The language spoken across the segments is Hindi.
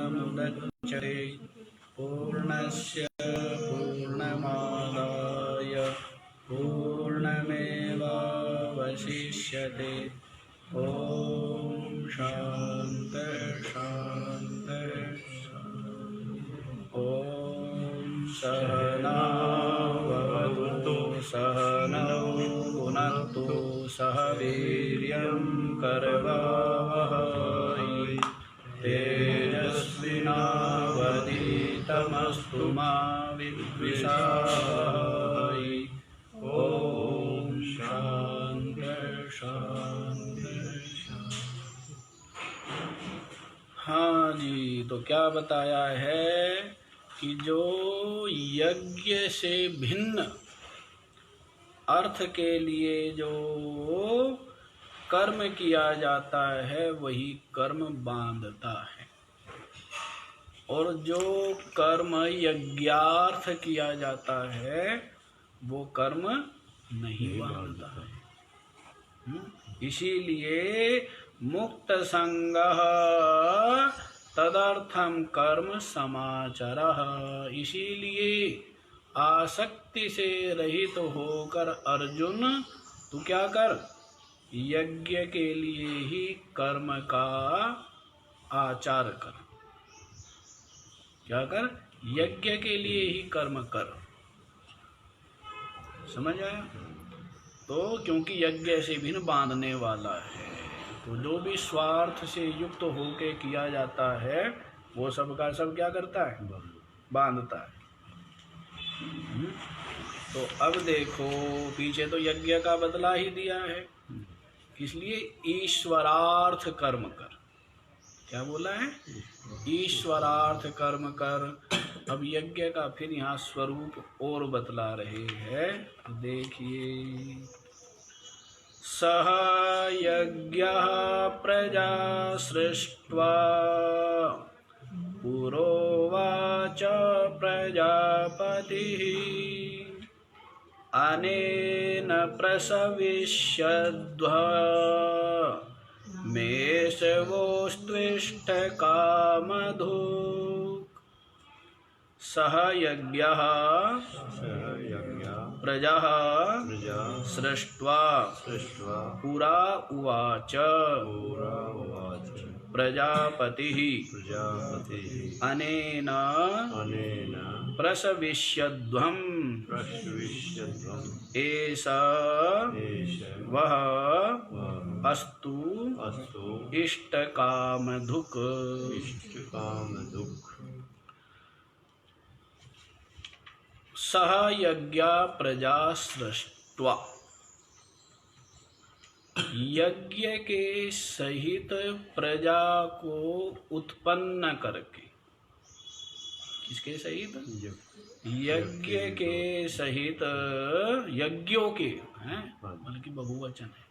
पूर्णमुदच्यते पूर्णस्य पूर्णमादाय पूर्णमेवावशिष्यते। ॐ शान्ति शान्ति ॐ सहना भवतु सहनौ भुनक्तु सह वीर्यं करवावहै तेजस्विनावधीतमस्तु मा विद्विषावहै। ॐ शान्ति शान्ति। हाँ जी, तो क्या बताया है कि जो यज्ञ से भिन्न अर्थ के लिए जो कर्म किया जाता है वही कर्म बांधता है, और जो कर्म यज्ञार्थ किया जाता है वो कर्म नहीं बांधता है। इसीलिए मुक्त संगः तदर्थम कर्म समाचरः। इसीलिए आसक्ति से रहित होकर अर्जुन तू क्या कर, यज्ञ के लिए ही कर्म का आचार कर। क्या कर, यज्ञ के लिए ही कर्म कर। समझ आया? तो क्योंकि यज्ञ से भिन्न बांधने वाला है, तो जो भी स्वार्थ से युक्त होके किया जाता है वो सब का सब क्या करता है, बांधता है। तो अब देखो, पीछे तो यज्ञ का बदला ही दिया है, इसलिए ईश्वरार्थ कर्म कर। क्या बोला है? ईश्वरार्थ कर्म कर। अब यज्ञ का फिर यहाँ स्वरूप और बतला रहे हैं। देखिए, सह यज्ञः प्रजा सृष्ट्वा पुरोवाच प्रजापतिः अनेन प्रसविष्यध्व मेषवोस्त्विष्ट कामधुक्। सह यज्ञः प्रजाः सृष्ट्वा पुरा उवाच प्रजापतिः अनेन प्रसविष्यध्वम् एष वः अस्तु इष्टकामधुक्। सह यज्ञ प्रजा सृष्ट्वा, यज्ञ के सहित प्रजा को उत्पन्न करके। किसके सहित? यज्ञ के सहित, यज्ञों के हैं, बल्कि बहुवचन है।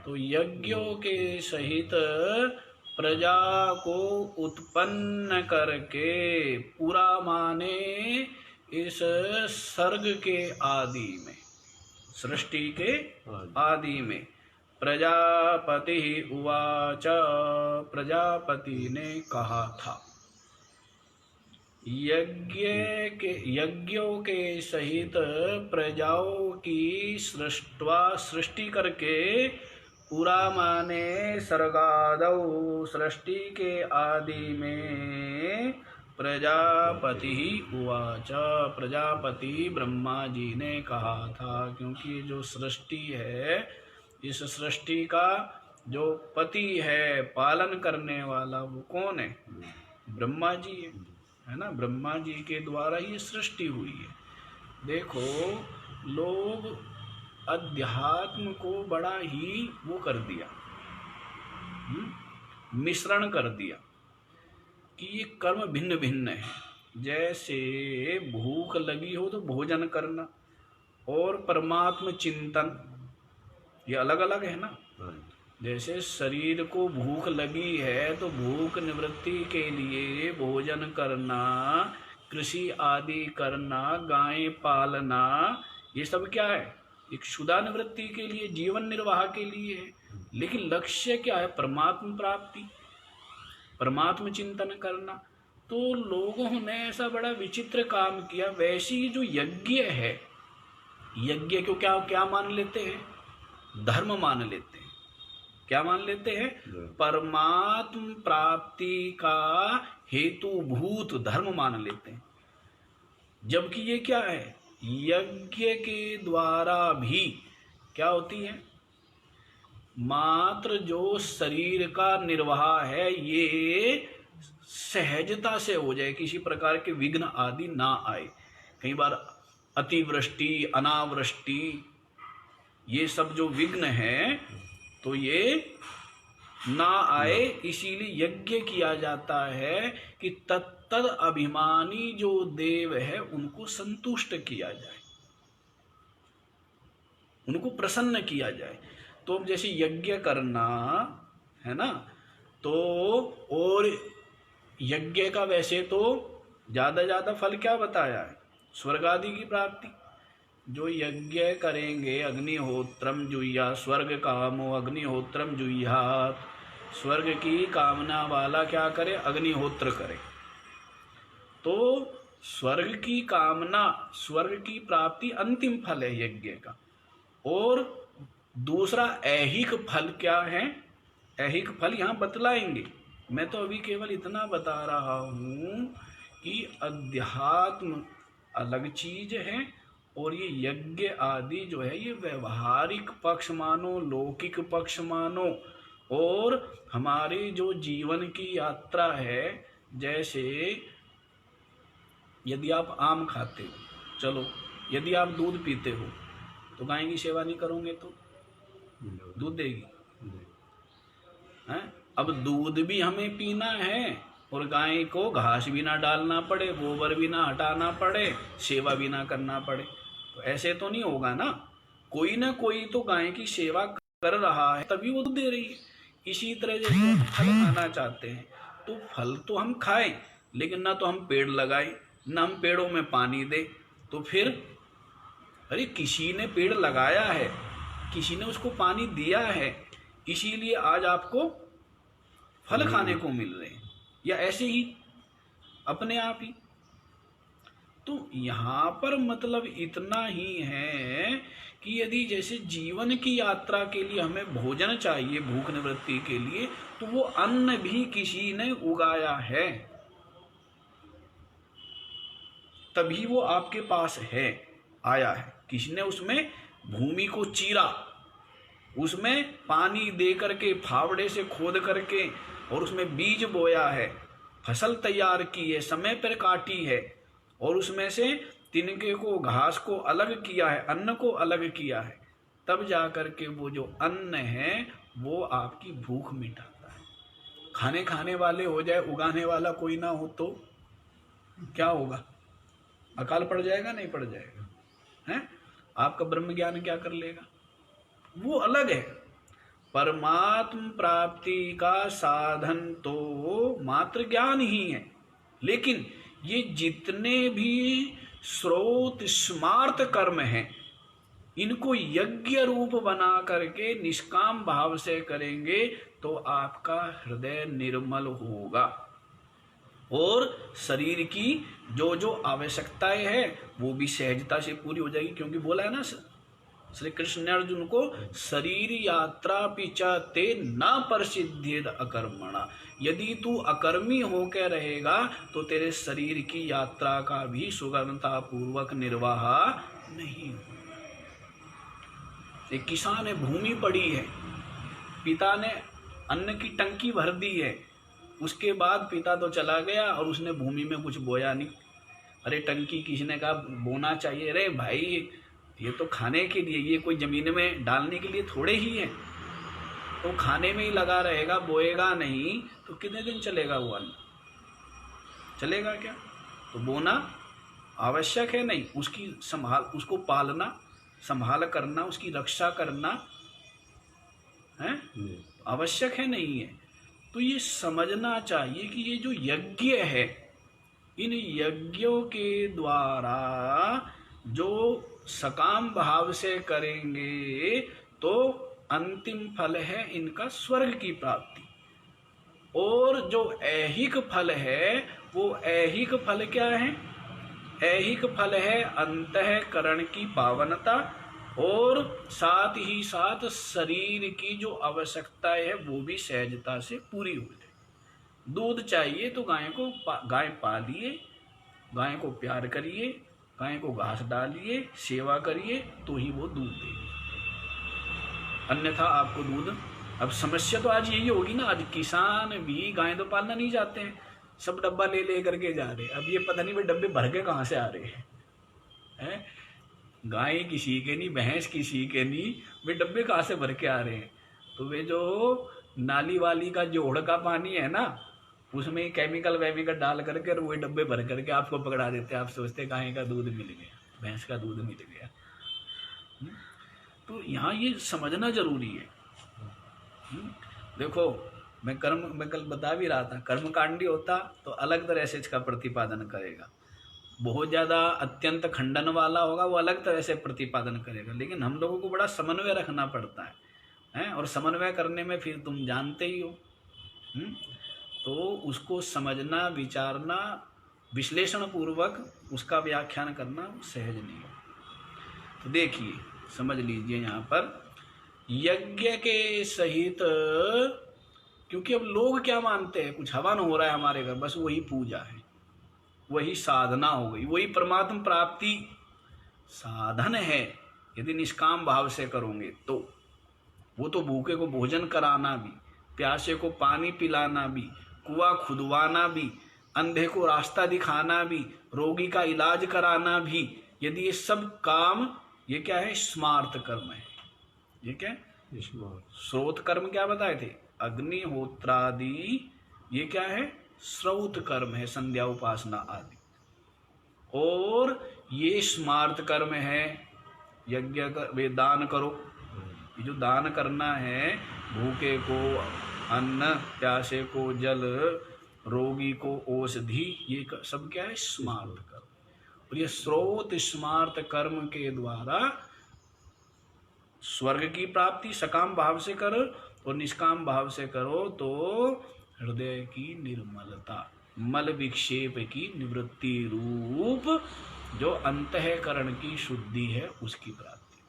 तो यज्ञों के सहित प्रजा को उत्पन्न करके, पूरा माने इस सर्ग के आदि में, सृष्टि के आदि में। प्रजापति उवाच, प्रजापति ने कहा था। यज्ञों के सहित प्रजाओं की सृष्टि करके, पूरा माने सर्गादौ, सृष्टि के आदि में। प्रजापति उवाच, प्रजापति ब्रह्मा जी ने कहा था। क्योंकि जो सृष्टि है, इस सृष्टि का जो पति है, पालन करने वाला, वो कौन है? ब्रह्मा जी है ना। ब्रह्मा जी के द्वारा ये सृष्टि हुई है। देखो, लोग अध्यात्म को बड़ा ही वो कर दिया, मिश्रण कर दिया कि ये कर्म भिन्न भिन्न है। जैसे भूख लगी हो तो भोजन करना और परमात्म चिंतन, ये अलग अलग है ना। जैसे शरीर को भूख लगी है तो भूख निवृत्ति के लिए भोजन करना, कृषि आदि करना, गाय पालना, ये सब क्या है? एक क्षुधा निवृत्ति के लिए, जीवन निर्वाह के लिए है। लेकिन लक्ष्य क्या है? परमात्म प्राप्ति। परमात्म चिंतन करना। तो लोगों ने ऐसा बड़ा विचित्र काम किया। वैसे ही जो यज्ञ है, यज्ञ को क्या क्या मान लेते हैं? धर्म मान लेते हैं। क्या मान लेते हैं? परमात्म प्राप्ति का हेतुभूत धर्म मान लेते हैं। जबकि ये क्या है? यज्ञ के द्वारा भी क्या होती है? मात्र जो शरीर का निर्वाह है ये सहजता से हो जाए, किसी प्रकार के विघ्न आदि ना आए। कई बार अतिवृष्टि, अनावृष्टि, ये सब जो विघ्न है तो ये ना आए, इसीलिए यज्ञ किया जाता है कि तत्तद अभिमानी जो देव है उनको संतुष्ट किया जाए, उनको प्रसन्न किया जाए। तो जैसे यज्ञ करना है ना, तो और यज्ञ का वैसे तो ज्यादा फल क्या बताया है? स्वर्ग आदि की प्राप्ति। जो यज्ञ करेंगे, अग्निहोत्रम जुह्या स्वर्ग कामो अग्निहोत्रम जुह्यात्, स्वर्ग की कामना वाला क्या करे? अग्निहोत्र करे। तो स्वर्ग की कामना, स्वर्ग की प्राप्ति अंतिम फल है यज्ञ का। और दूसरा ऐहिक फल क्या है? ऐहिक फल यहाँ बतलाएंगे। मैं तो अभी केवल इतना बता रहा हूँ कि अध्यात्म अलग चीज है और ये यज्ञ आदि जो है ये व्यवहारिक पक्ष मानो, लौकिक पक्ष मानो। और हमारी जो जीवन की यात्रा है, जैसे यदि आप आम खाते हो, चलो यदि आप दूध पीते हो तो गाय की सेवा नहीं करोगे तो दूध देगी हैं? अब दूध भी हमें पीना है और गाय को घास भी ना डालना पड़े, गोबर भी ना हटाना पड़े, सेवा भी ना करना पड़े, तो ऐसे तो नहीं होगा ना। कोई ना कोई तो गाय की सेवा कर रहा है तभी वो दूध दे रही है। इसी तरह जैसे हम फल खाना चाहते हैं तो फल तो हम खाएं, लेकिन ना तो हम पेड़ लगाएं, ना हम पेड़ों में पानी दें। तो फिर अरे किसी ने पेड़ लगाया है, किसी ने उसको पानी दिया है, इसीलिए आज आपको फल खाने को मिल रहे हैं, या ऐसे ही अपने आप ही। तो यहाँ पर मतलब इतना ही है कि यदि जैसे जीवन की यात्रा के लिए हमें भोजन चाहिए, भूख निवृत्ति के लिए, तो वो अन्न भी किसी ने उगाया है, तभी वो आपके पास है, आया है। किसी ने उसमें भूमि को चीरा, उसमें पानी दे करके, फावड़े से खोद करके, और उसमें बीज बोया है, फसल तैयार की है, समय पर काटी है, और उसमें से तिनके को, घास को अलग किया है, अन्न को अलग किया है, तब जा करके वो जो अन्न है वो आपकी भूख मिटाता है। खाने वाले हो जाए, उगाने वाला कोई ना हो तो क्या होगा? अकाल पड़ जाएगा, नहीं पड़ जाएगा? हैं? आपका ब्रह्म ज्ञान क्या कर लेगा? वो अलग है। परमात्म प्राप्ति का साधन तो मात्र ज्ञान ही है, लेकिन ये जितने भी स्रोत स्मार्त कर्म हैं, इनको यज्ञ रूप बना करके निष्काम भाव से करेंगे तो आपका हृदय निर्मल होगा और शरीर की जो जो आवश्यकताएं हैं वो भी सहजता से पूरी हो जाएगी। क्योंकि बोला है ना श्री कृष्ण ने अर्जुन को, शरीर यात्रा पिचा ते न प्रसिद्धिद अकर्मणा। यदि तू अकर्मी होकर रहेगा तो तेरे शरीर की यात्रा का भी सुगमता पूर्वक निर्वाह नहीं हो। एक किसान है, भूमि पड़ी है, पिता ने अन्न की टंकी भर दी है, उसके बाद पिता तो चला गया और उसने भूमि में कुछ बोया नहीं। अरे टंकी किसी ने कहा बोना चाहिए, अरे भाई ये तो खाने के लिए, ये कोई जमीन में डालने के लिए थोड़े ही है। तो खाने में ही लगा रहेगा, बोएगा नहीं तो कितने दिन चलेगा वो अन्न? चलेगा क्या? तो बोना आवश्यक है, नहीं उसकी संभाल, उसको पालना, संभाल करना, उसकी रक्षा करना है आवश्यक है, नहीं है? तो ये समझना चाहिए कि ये जो यज्ञ है, इन यज्ञों के द्वारा जो सकाम भाव से करेंगे तो अंतिम फल है इनका स्वर्ग की प्राप्ति। और जो ऐहिक फल है वो ऐहिक फल क्या है? ऐहिक फल है अंतःकरण की पावनता और साथ ही साथ शरीर की जो आवश्यकता है वो भी सहजता से पूरी हो जाए। दूध चाहिए तो गाय पालिए, गाय को प्यार करिए, गाय को घास डालिए, सेवा करिए तो ही वो दूध देगी, अन्यथा आपको दूध। अब समस्या तो आज यही होगी ना, आज किसान भी गाय तो पालना नहीं चाहते हैं, सब डब्बा ले ले करके जा रहे हैं। अब ये पता नहीं भाई डब्बे भर के कहाँ से आ रहे हैं? गाय किसी के नहीं, भैंस किसी के नहीं, वे डब्बे कहाँ से भर के आ रहे हैं? तो वे जो नाली वाली का जोड़ का पानी है ना, उसमें केमिकल वेमिकल डाल करके और वही डब्बे भर करके आपको पकड़ा देते हैं। आप सोचते गाय का दूध मिल गया, भैंस का दूध मिल गया। तो यहाँ ये समझना जरूरी है। देखो मैं कल बता भी रहा था, कर्मकांडी होता तो अलग तरह से इसका प्रतिपादन करेगा, बहुत ज़्यादा अत्यंत खंडन वाला होगा वो अलग तरह से प्रतिपादन करेगा। लेकिन हम लोगों को बड़ा समन्वय रखना पड़ता है और समन्वय करने में फिर तुम जानते ही हो, तो उसको समझना, विचारना, विश्लेषण पूर्वक उसका व्याख्यान करना सहज नहीं हो। तो देखिए समझ लीजिए यहाँ पर यज्ञ के सहित, क्योंकि अब लोग क्या मानते हैं, कुछ हवन हो रहा है हमारे घर, बस वही पूजा है, वही साधना हो गई, वही परमात्म प्राप्ति साधन है। यदि निष्काम भाव से करोगे तो वो तो भूखे को भोजन कराना भी, प्यासे को पानी पिलाना भी, कुआं खुदवाना भी, अंधे को रास्ता दिखाना भी, रोगी का इलाज कराना भी, यदि ये सब काम, ये क्या है? स्मार्त कर्म है। ये क्या है? स्रोत कर्म क्या बताए थे? अग्निहोत्रादि, ये क्या है? श्रौत कर्म है, संध्या उपासना आदि। और ये स्मार्त कर्म है, यज्ञ वे दान करो, ये जो दान करना है, भूखे को अन्न, प्यासे को जल, रोगी को औषधि, ये सब क्या है? स्मार्त कर्म। और ये स्रोत स्मार्त कर्म के द्वारा स्वर्ग की प्राप्ति सकाम भाव से करो और निष्काम भाव से करो तो हृदय की निर्मलता, मल विक्षेप की निवृत्ति रूप जो अंतःकरण की शुद्धि है उसकी प्राप्ति।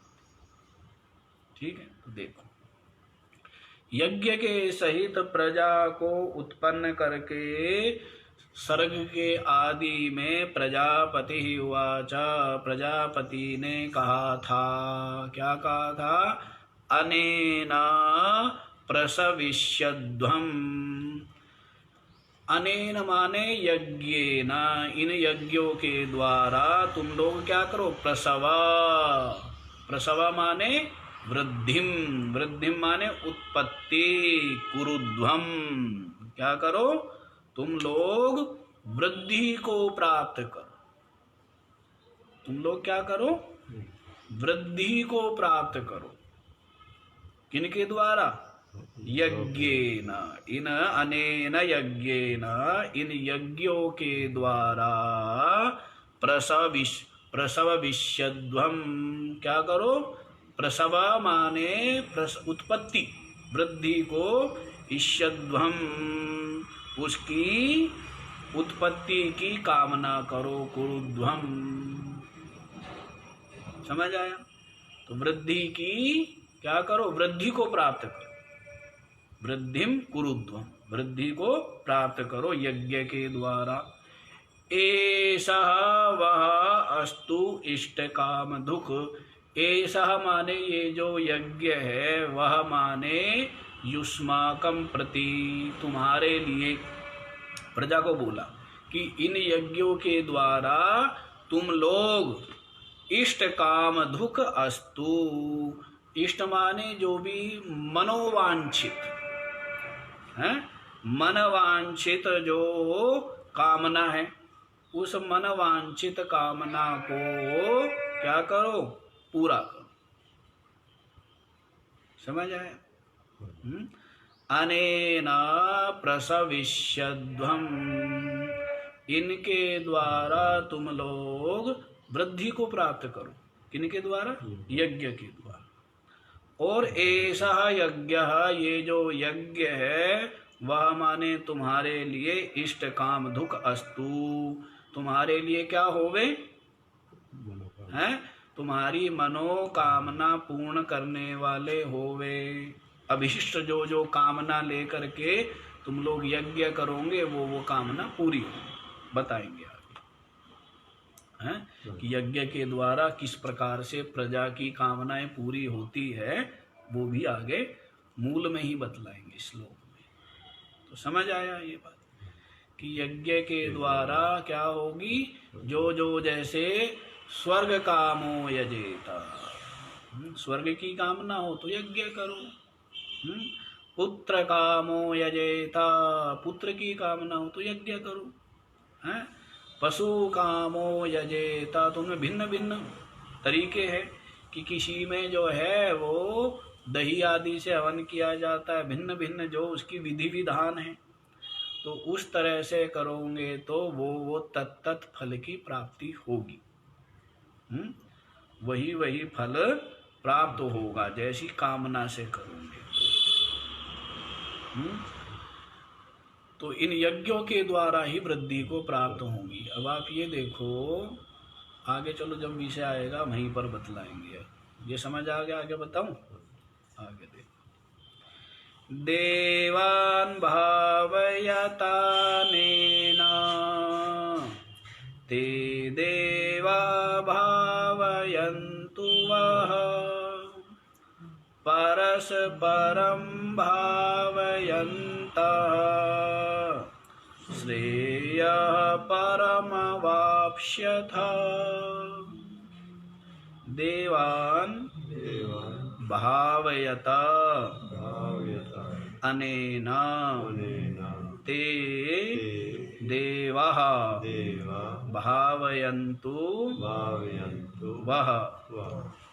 ठीक है, तो देखो यज्ञ के सहित प्रजा को उत्पन्न करके सर्ग के आदि में प्रजापति उवाचा, प्रजापति ने कहा था, क्या कहा था? अनेना प्रसविष्यध्वम्। अनेन माने यज्ञेन, इन यज्ञों के द्वारा तुम लोग क्या करो? प्रसवा, प्रसवा माने वृद्धिम, वृद्धिम माने उत्पत्ति, कुरुध्वम, क्या करो? तुम लोग वृद्धि को प्राप्त करो। तुम लोग क्या करो? वृद्धि को प्राप्त करो। किनके द्वारा? यज्ञेन, इन अनेन यज्ञेन, इन यज्ञों के द्वारा प्रसविष्यध्वम्, क्या करो? प्रसव माने उत्पत्ति, वृद्धि को, इष्यध्वम् उसकी उत्पत्ति की कामना करो, कुरुध्वम। समझ आया? तो वृद्धि की क्या करो? वृद्धि को प्राप्त करो, वृद्धिम कुरुध्वम, वृद्धि को प्राप्त करो यज्ञ के द्वारा। एषः वह अस्तु इष्ट काम दुख, एषः माने ये जो यज्ञ है, वह माने युष्माकम प्रति, तुम्हारे लिए। प्रजा को बोला कि इन यज्ञों के द्वारा तुम लोग इष्ट काम दुख अस्तु, इष्ट माने जो भी मनोवांछित है, मनवांछित जो कामना है, उस मनवांछित कामना को क्या करो? पूरा करो। समझ आया? अनेना प्रसविष्यध्वम्, इनके द्वारा तुम लोग वृद्धि को प्राप्त करो। किनके द्वारा? यज्ञ के द्वारा। और ऐसा यज्ञ, ये जो यज्ञ है वह माने तुम्हारे लिए इष्ट काम दुख अस्तु, तुम्हारे लिए क्या होवे हैं, तुम्हारी मनोकामना पूर्ण करने वाले होवे। अभिष्ट जो जो कामना लेकर के तुम लोग यज्ञ करोगे वो कामना पूरी हो, बताएंगे आगे हैं कि यज्ञ के द्वारा किस प्रकार से प्रजा की कामनाएं पूरी होती है, वो भी आगे मूल में ही बतलाएंगे श्लोक में। तो समझ आया ये बात कि यज्ञ के द्वारा क्या होगी, जो जो जैसे स्वर्ग कामो यजेता, स्वर्ग की कामना हो तो यज्ञ करो। पुत्र कामो यजेता, पुत्र की कामना हो तो यज्ञ करो। हैं, पशु कामो यजेता, तो उनमें भिन्न भिन्न तरीके हैं कि किसी में जो है वो दही आदि से हवन किया जाता है, भिन्न भिन्न जो उसकी विधि विधान है। तो उस तरह से करोगे तो वो तत्त फल की प्राप्ति होगी। वही वही फल प्राप्त होगा जैसी कामना से करोगे। तो इन यज्ञों के द्वारा ही वृद्धि को प्राप्त होगी। अब आप ये देखो, आगे चलो जब विषय आएगा वहीं पर बतलाएंगे। ये समझ आ गया, आगे बताऊं? आगे देखो, देवान् भावयता नेना ते देवा भावयन्तु वः, परस्परं भावयन्तः श्रेयः परमवाप्स्यथ। देवान् भावयता अनेना ते देवाः भावयन्तु वः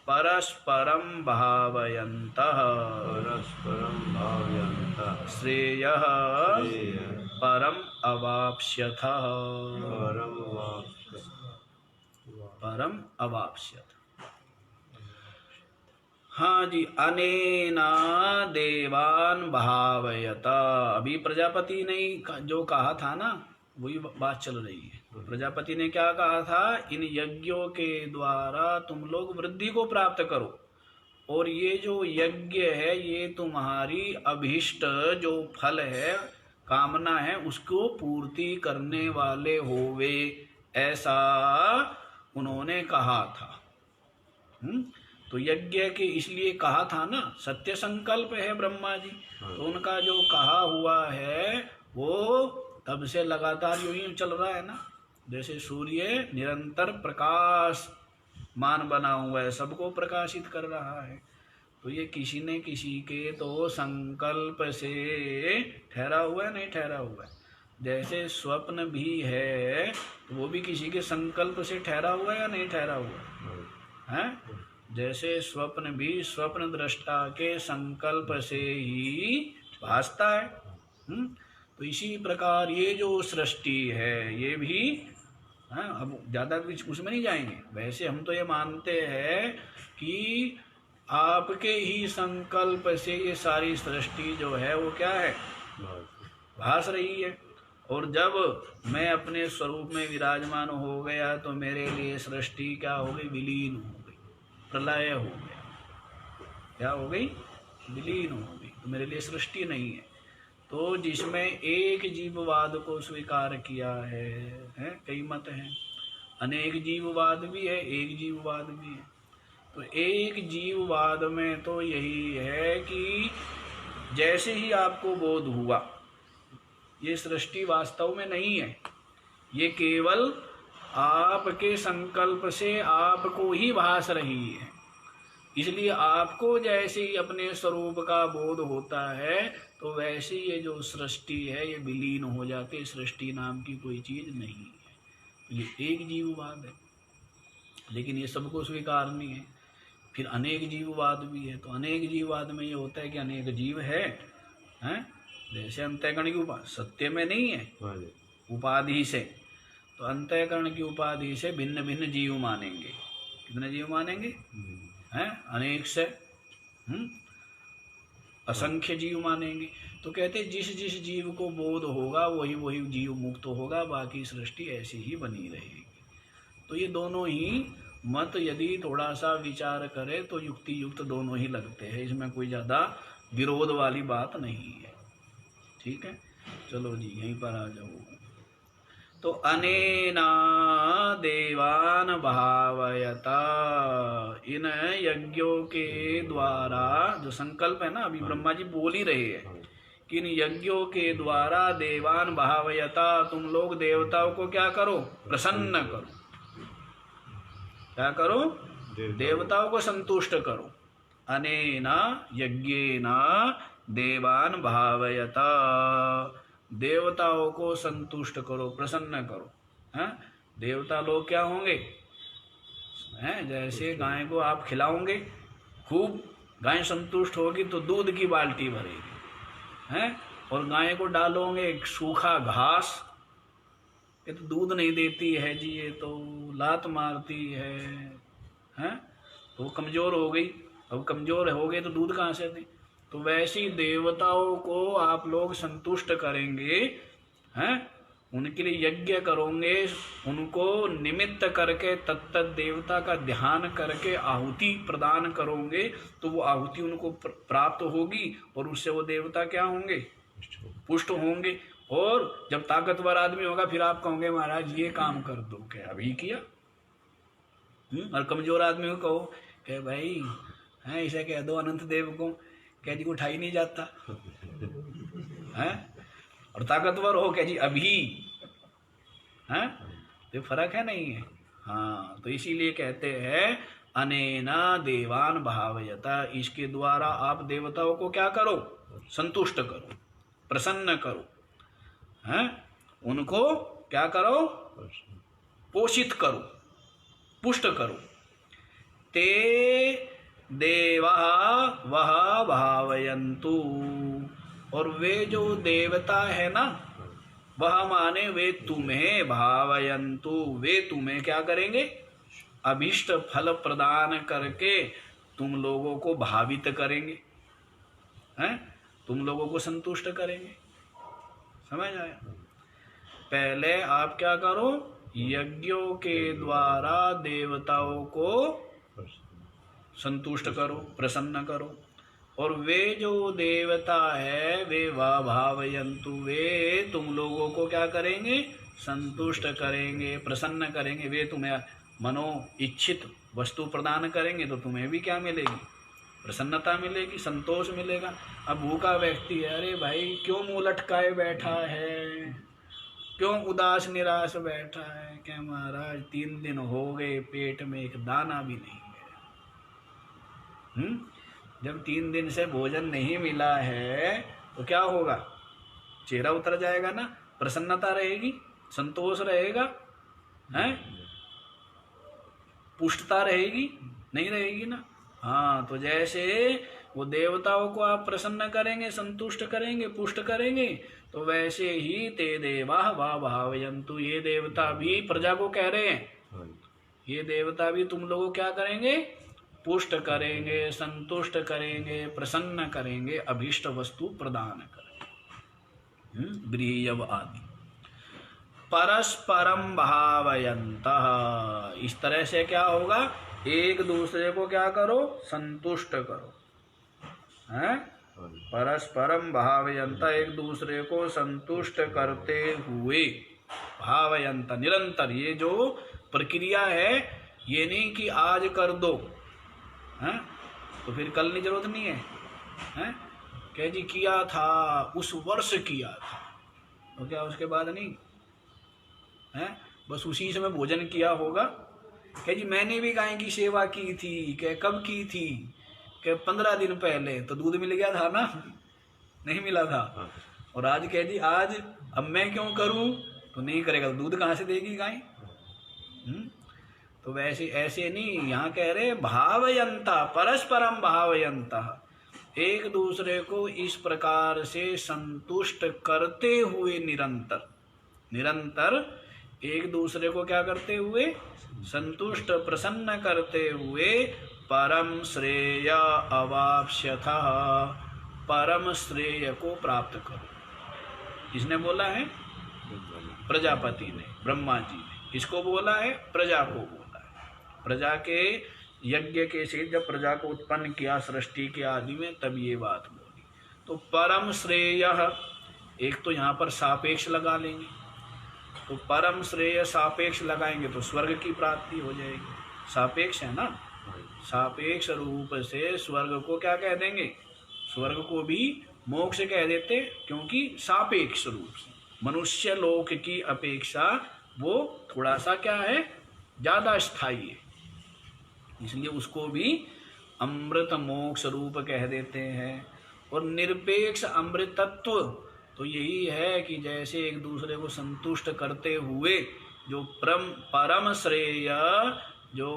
परस्परं भावयन्तः श्रेयः परम अवाप्स्यथ। परम अवाप्स्यथ। हाँ जी, अनेना देवान भावयता। अभी प्रजापति ने जो कहा था ना, वही बात चल रही है। प्रजापति ने क्या कहा था, इन यज्ञों के द्वारा तुम लोग वृद्धि को प्राप्त करो, और ये जो यज्ञ है ये तुम्हारी अभीष्ट जो फल है, कामना है, उसको पूर्ति करने वाले होवे, ऐसा उन्होंने कहा था। तो यज्ञ के इसलिए कहा था ना, सत्य संकल्प है ब्रह्मा जी, तो उनका जो कहा हुआ है वो तब से लगातार यूं ही चल रहा है ना। जैसे सूर्य निरंतर प्रकाश मान बना हुआ है, सबको प्रकाशित कर रहा है, तो ये किसी न किसी के तो संकल्प से ठहरा हुआ है, नहीं ठहरा हुआ है। जैसे स्वप्न भी है तो वो भी किसी के संकल्प से ठहरा हुआ है या नहीं ठहरा हुआ है? जैसे स्वप्न भी स्वप्न दृष्टा के संकल्प से ही भासता है। तो इसी प्रकार ये जो सृष्टि है ये भी, अब ज़्यादा कुछ उसमें नहीं जाएंगे। वैसे हम तो ये मानते हैं कि आपके ही संकल्प से ये सारी सृष्टि जो है वो क्या है, भास रही है। और जब मैं अपने स्वरूप में विराजमान हो गया तो मेरे लिए सृष्टि क्या हो गई, विलीन हो गई, प्रलय हो गया। क्या हो गई, विलीन हो गई, तो मेरे लिए सृष्टि नहीं है। तो जिसमें एक जीववाद को स्वीकार किया है, कई मत हैं, अनेक जीववाद भी है, एक जीववाद भी है। तो एक जीववाद में तो यही है कि जैसे ही आपको बोध हुआ ये सृष्टि वास्तव में नहीं है, ये केवल आपके संकल्प से आपको ही भास रही है। इसलिए आपको जैसे ही अपने स्वरूप का बोध होता है तो वैसे ये जो सृष्टि है ये विलीन हो जाती, सृष्टि नाम की कोई चीज नहीं है। ये एक जीववाद है, लेकिन ये सबको स्वीकारनी है। फिर अनेक जीववाद भी है, तो अनेक जीववाद में ये होता है कि अनेक जीव है, हैं? जैसे अंतःकरण की उपाधि सत्य में नहीं है, उपाधि से, तो अंतःकरण की उपाधि से भिन्न भिन्न जीव मानेंगे। कितने जीव मानेंगे हैं? अनेक से। असंख्य जीव मानेंगे। तो कहते जिस जिस जीव को बोध होगा वही वही जीव मुक्त होगा, बाकी सृष्टि ऐसी ही बनी रहेगी। तो ये दोनों ही मत यदि थोड़ा सा विचार करें तो युक्ति युक्त दोनों ही लगते हैं, इसमें कोई ज़्यादा विरोध वाली बात नहीं है। ठीक है, चलो जी यहीं पर आ जाओ। तो अनेना देवान भावयता, इन यज्ञों के द्वारा, जो संकल्प है ना अभी ब्रह्मा जी बोल ही रहे हैं कि इन यज्ञों के द्वारा देवान भावयता, तुम लोग देवताओं को क्या करो, प्रसन्न करो। क्या करो, देवताओं को संतुष्ट करो। अनेना यज्ञेना देवान भावयता, देवताओं को संतुष्ट करो, प्रसन्न करो। हैं, देवता लोग क्या होंगे, हैं जैसे गाय को आप खिलाओगे खूब, गाय संतुष्ट होगी तो दूध की बाल्टी भरेगी, हैं, और गाय को डालोगे एक सूखा घास, ये तो दूध नहीं देती है जी, ये तो लात मारती है, हैं, तो कमज़ोर हो गई। अब कमज़ोर हो गए तो दूध कहाँ से दें। तो वैसी देवताओं को आप लोग संतुष्ट करेंगे, हैं, उनके लिए यज्ञ करोगे, उनको निमित्त करके तत्त देवता का ध्यान करके आहुति प्रदान करोगे, तो वो आहुति उनको प्राप्त होगी और उससे वो देवता क्या होंगे, पुष्ट होंगे। और जब ताकतवर आदमी होगा फिर आप कहोगे महाराज ये काम कर दो, क्या अभी किया। और कमजोर आदमी को कहो कि भाई हैं इसे कह दो अनंत देव को, कह जी उठा ही नहीं जाता हैं, और ताकतवर हो कह जी अभी, हैं, तो फर्क है नहीं है। हाँ, तो इसीलिए कहते हैं अनेना देवान भावयता, इसके द्वारा आप देवताओं को क्या करो, संतुष्ट करो, प्रसन्न करो, हैं, उनको क्या करो, पोषित करो, पुष्ट करो। ते देवा वह भावयन्तु, और वे जो देवता है ना, वह माने वे तुम्हें भावयन्तु, वे तुम्हें क्या करेंगे, अभीष्ट फल प्रदान करके तुम लोगों को भावित करेंगे, हैं, तुम लोगों को संतुष्ट करेंगे। समझ आया। पहले आप क्या करो, यज्ञों के द्वारा देवताओं को संतुष्ट करो, प्रसन्न करो, और वे जो देवता है वे भावयन्तु, वे तुम लोगों को क्या करेंगे, संतुष्ट करेंगे, प्रसन्न करेंगे। वे तुम्हें मनो इच्छित वस्तु प्रदान करेंगे तो तुम्हें भी क्या मिलेगी, प्रसन्नता मिलेगी, संतोष मिलेगा। अब भूखा व्यक्ति है, अरे भाई क्यों मुँह लटकाए बैठा है, क्यों उदास निराश बैठा है, क्या महाराज 3 दिन हो गए पेट में एक दाना भी नहीं गया। जब 3 दिन से भोजन नहीं मिला है तो क्या होगा, चेहरा उतर जाएगा ना, प्रसन्नता रहेगी, संतोष रहेगा, हैं, पुष्टता रहेगी, नहीं रहेगी ना। हाँ, तो जैसे वो देवताओं को आप प्रसन्न करेंगे, संतुष्ट करेंगे, पुष्ट करेंगे, तो वैसे ही ते देवा वा भावयन्तु, ये देवता भी प्रजा को कह रहे हैं, ये देवता भी तुम लोगों क्या करेंगे, पुष्ट करेंगे, संतुष्ट करेंगे, प्रसन्न करेंगे, अभीष्ट वस्तु प्रदान करेंगे। ब्रीयव आदि परस्परम भावयन्तः, इस तरह से क्या होगा, एक दूसरे को क्या करो, संतुष्ट करो, हैं, परस्परम भावयन्तः, एक दूसरे को संतुष्ट करते हुए, भावयन्तः निरंतर, ये जो प्रक्रिया है ये नहीं कि आज कर दो, हैं, तो फिर कल नहीं, जरूरत नहीं है, हैं, कह जी किया था उस वर्ष किया था तो क्या उसके बाद नहीं है, बस उसी समय भोजन किया होगा। कह जी मैंने भी गाय की सेवा की थी, कह कब की थी, कह 15 दिन पहले, तो दूध मिल गया था ना, नहीं मिला था। और आज कह जी आज अब मैं क्यों करूं, तो नहीं करेगा तो दूध कहाँ से देगी गाय। तो वैसे ऐसे नहीं, यहाँ कह रहे भावयन्ता, परस्परम भावयन्ता, एक दूसरे को इस प्रकार से संतुष्ट करते हुए, निरंतर निरंतर एक दूसरे को क्या करते हुए, संतुष्ट प्रसन्न करते हुए, परम श्रेय अवाप्स्यथ, परम श्रेय को प्राप्त करो। किसने बोला है? प्रजापति ने, ब्रह्मा जी ने। इसको बोला है, प्रजा को बोला है। प्रजा के यज्ञ के से जब प्रजा को उत्पन्न किया सृष्टि के आदि में, तब ये बात बोली। तो परम श्रेय, एक तो यहाँ पर सापेक्ष लगा लेंगे, तो परम श्रेय सापेक्ष लगाएंगे तो स्वर्ग की प्राप्ति हो जाएगी। सापेक्ष है ना, सापेक्ष रूप से स्वर्ग को क्या कह देंगे? स्वर्ग को भी मोक्ष कह देते, क्योंकि सापेक्ष रूप से मनुष्य लोक की अपेक्षा वो थोड़ा सा क्या है, ज्यादा स्थायी है, इसलिए उसको भी अमृत मोक्ष रूप कह देते हैं। और निरपेक्ष अमृतत्व तो यही है कि जैसे एक दूसरे को संतुष्ट करते हुए जो परम श्रेय, जो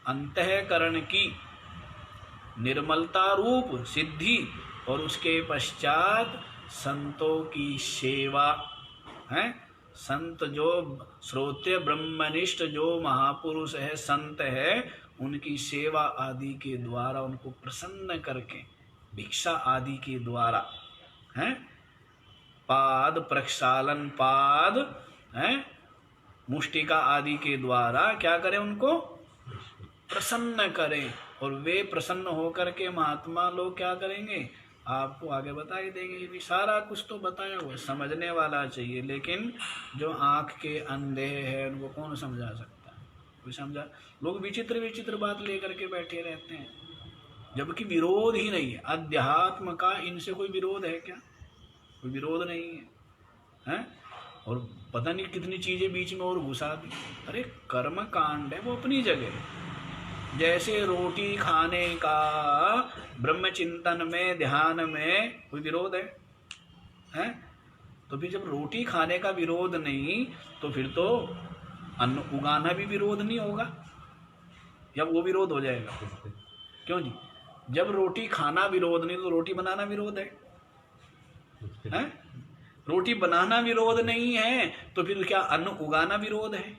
अंतःकरण की निर्मलता रूप सिद्धि और उसके पश्चात संतों की सेवा है। संत जो श्रोत्य ब्रह्मनिष्ठ जो महापुरुष है, संत है, उनकी सेवा आदि के द्वारा उनको प्रसन्न करके, भिक्षा आदि के द्वारा है, पाद प्रक्षालन, पाद है, मुष्टिका आदि के द्वारा क्या करें? उनको प्रसन्न करें। और वे प्रसन्न होकर के महात्मा लोग क्या करेंगे? आपको आगे बता ही देंगे। ये भी सारा कुछ तो बताया हुआ, समझने वाला चाहिए, लेकिन जो आंख के अंधे हैं उनको कौन समझा सकता है? कोई समझा? लोग विचित्र विचित्र बात लेकर के बैठे रहते हैं, जबकि विरोध ही नहीं है। अध्यात्म का इनसे कोई विरोध है क्या? कोई विरोध नहीं है, हैं? और पता नहीं कितनी चीजें बीच में और घुसा दी। अरे कर्म कांड है, वो अपनी जगह है। जैसे रोटी खाने का ब्रह्म चिंतन में, ध्यान में कोई विरोध है? तो फिर जब रोटी खाने का विरोध नहीं, तो फिर तो अन्न उगाना भी विरोध नहीं होगा, या वो विरोध हो जाएगा? क्यों जी? जब रोटी खाना विरोध नहीं, तो रोटी बनाना विरोध है? रोटी बनाना विरोध नहीं है, तो फिर क्या अन्न उगाना विरोध है?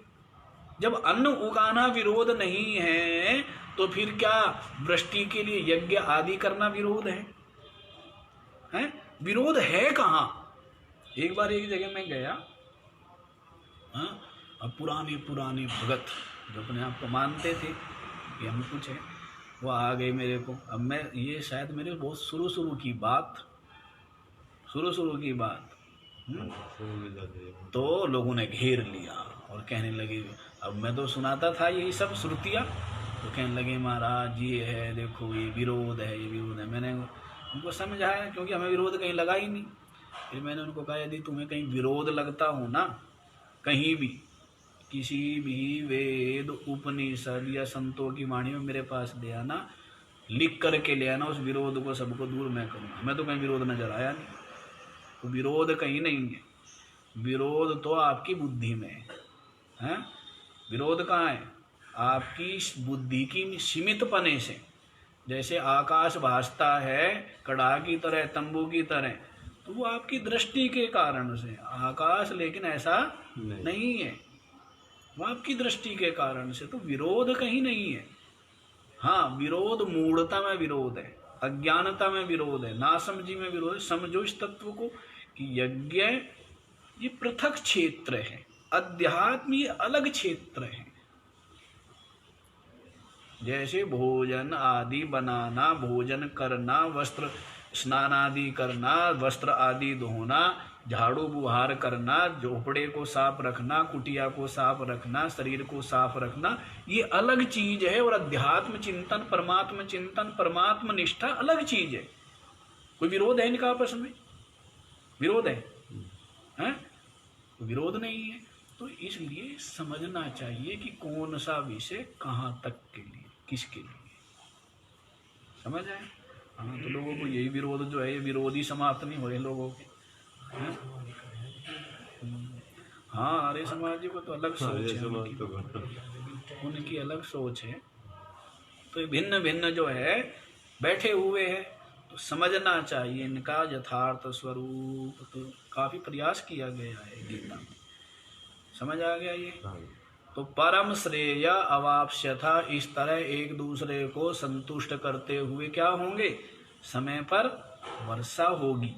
जब अन्न उगाना विरोध नहीं है, तो फिर क्या वृष्टि के लिए यज्ञ आदि करना विरोध है? विरोध है कहाँ? एक बार एक जगह में गया, अब पुराने पुराने भगत जो अपने आप को मानते थे कि हम कुछ है, वो आ गए मेरे को। अब मैं ये शायद मेरे बहुत शुरू की बात तो लोगों ने घेर लिया और कहने लगे, अब मैं तो सुनाता था यही सब श्रुतियाँ, तो कहने लगे महाराज ये है, देखो ये विरोध है, ये विरोध है। मैंने उनको समझाया, क्योंकि हमें विरोध कहीं लगा ही नहीं। फिर मैंने उनको कहा, यदि तुम्हें कहीं विरोध लगता हो ना, कहीं भी किसी भी वेद उपनिषद या संतों की वाणी में मेरे पास ले आना, लिख करके ले आना, उस विरोध को सबको दूर मैं करूँगा। मैं तो कहीं विरोध नजर आया नहीं, तो विरोध कहीं नहीं है। विरोध तो आपकी बुद्धि में है। विरोध कहाँ है? आपकी बुद्धि की सीमितपने से। जैसे आकाश भासता है कड़ा की तरह, तंबू की तरह, तो वो आपकी दृष्टि के कारण से आकाश, लेकिन ऐसा नहीं है, वो आपकी दृष्टि के कारण से। तो विरोध कहीं नहीं है। हाँ, विरोध मूढ़ता में विरोध है, अज्ञानता में विरोध है, नासमझी में विरोध है। समझो इस तत्व को कि यज्ञ ये पृथक क्षेत्र है, अध्यात्म ये अलग क्षेत्र है। जैसे भोजन आदि बनाना, भोजन करना, वस्त्र स्नान आदि करना, वस्त्र आदि धोना, झाड़ू बुहार करना, झोपड़े को साफ रखना, कुटिया को साफ रखना, शरीर को साफ रखना, ये अलग चीज है। और अध्यात्म चिंतन, परमात्म निष्ठा अलग चीज है। कोई विरोध है इनका आपस में? विरोध है? विरोध नहीं है। तो इसलिए समझना चाहिए कि कौन सा विषय कहाँ तक के लिए, किसके लिए, समझ आए? हाँ, तो लोगों को यही विरोध जो है, ये विरोधी समाप्त नहीं हो रहे लोगों के। हाँ, आर्य समाज को तो अलग सोच है, उनकी अलग सोच है। तो भिन्न भिन्न जो है बैठे हुए हैं, तो समझना चाहिए इनका यथार्थ स्वरूप। तो काफी प्रयास किया गया है गीता में, समझ आ गया ये? तो परम श्रेय अवाप्स्यथा, इस तरह एक दूसरे को संतुष्ट करते हुए क्या होंगे? समय पर वर्षा होगी,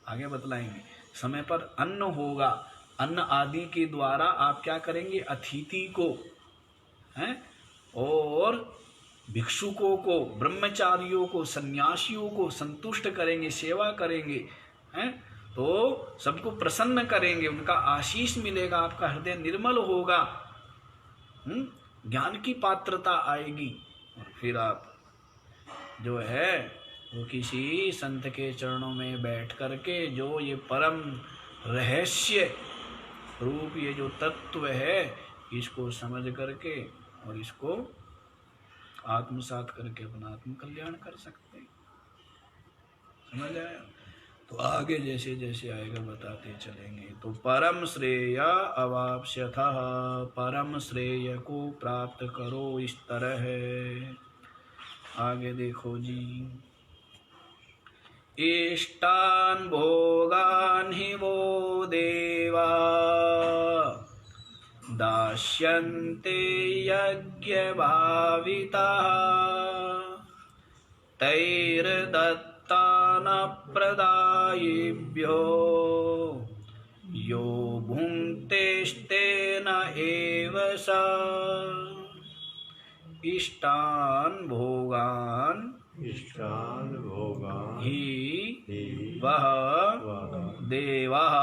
आगे बतलाएंगे। समय पर अन्न होगा, अन्न आदि के द्वारा आप क्या करेंगे, अतिथि को हैं और भिक्षुकों को, ब्रह्मचारियों को, सन्यासियों को संतुष्ट करेंगे, सेवा करेंगे हैं, तो सबको प्रसन्न करेंगे, उनका आशीष मिलेगा, आपका हृदय निर्मल होगा, ज्ञान की पात्रता आएगी। और फिर आप जो है वो किसी संत के चरणों में बैठ करके जो ये परम रहस्य रूप ये जो तत्व है इसको समझ करके और इसको आत्मसात करके अपना आत्म कल्याण कर सकते हैं। समझ आया? तो आगे जैसे जैसे आएगा बताते चलेंगे। तो परम श्रेय अवाप्स्यथः, परम श्रेय को प्राप्त करो इस तरह है। आगे देखो जी, इष्टान भोगान हि वो देवा दास्यन्ते यज्ञ भाविताः तैर्दत्तान प्रदायिभ्यो यो भुङ्क्तेस्तेन एव स। इष्टान भोगान हि वह देवाः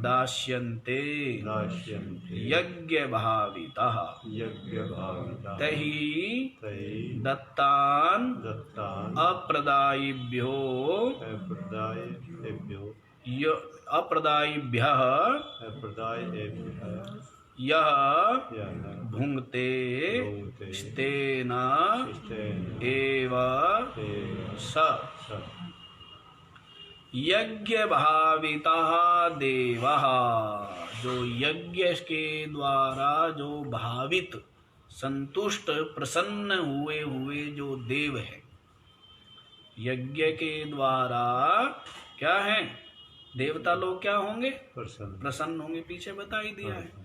दास्यन्ते यज्ञ भाविताः तहि दत्तान अप्रदायिभ्यो अप्रदायिभ्यः यः भुङ्क्ते स्तेन एव स। यज्ञ भाविताः देवः, जो यज्ञ के द्वारा जो भावित, संतुष्ट, प्रसन्न हुए हुए जो देव है, यज्ञ के द्वारा क्या है, देवता लोग क्या होंगे, प्रसन्न होंगे, पीछे बता ही दिया है।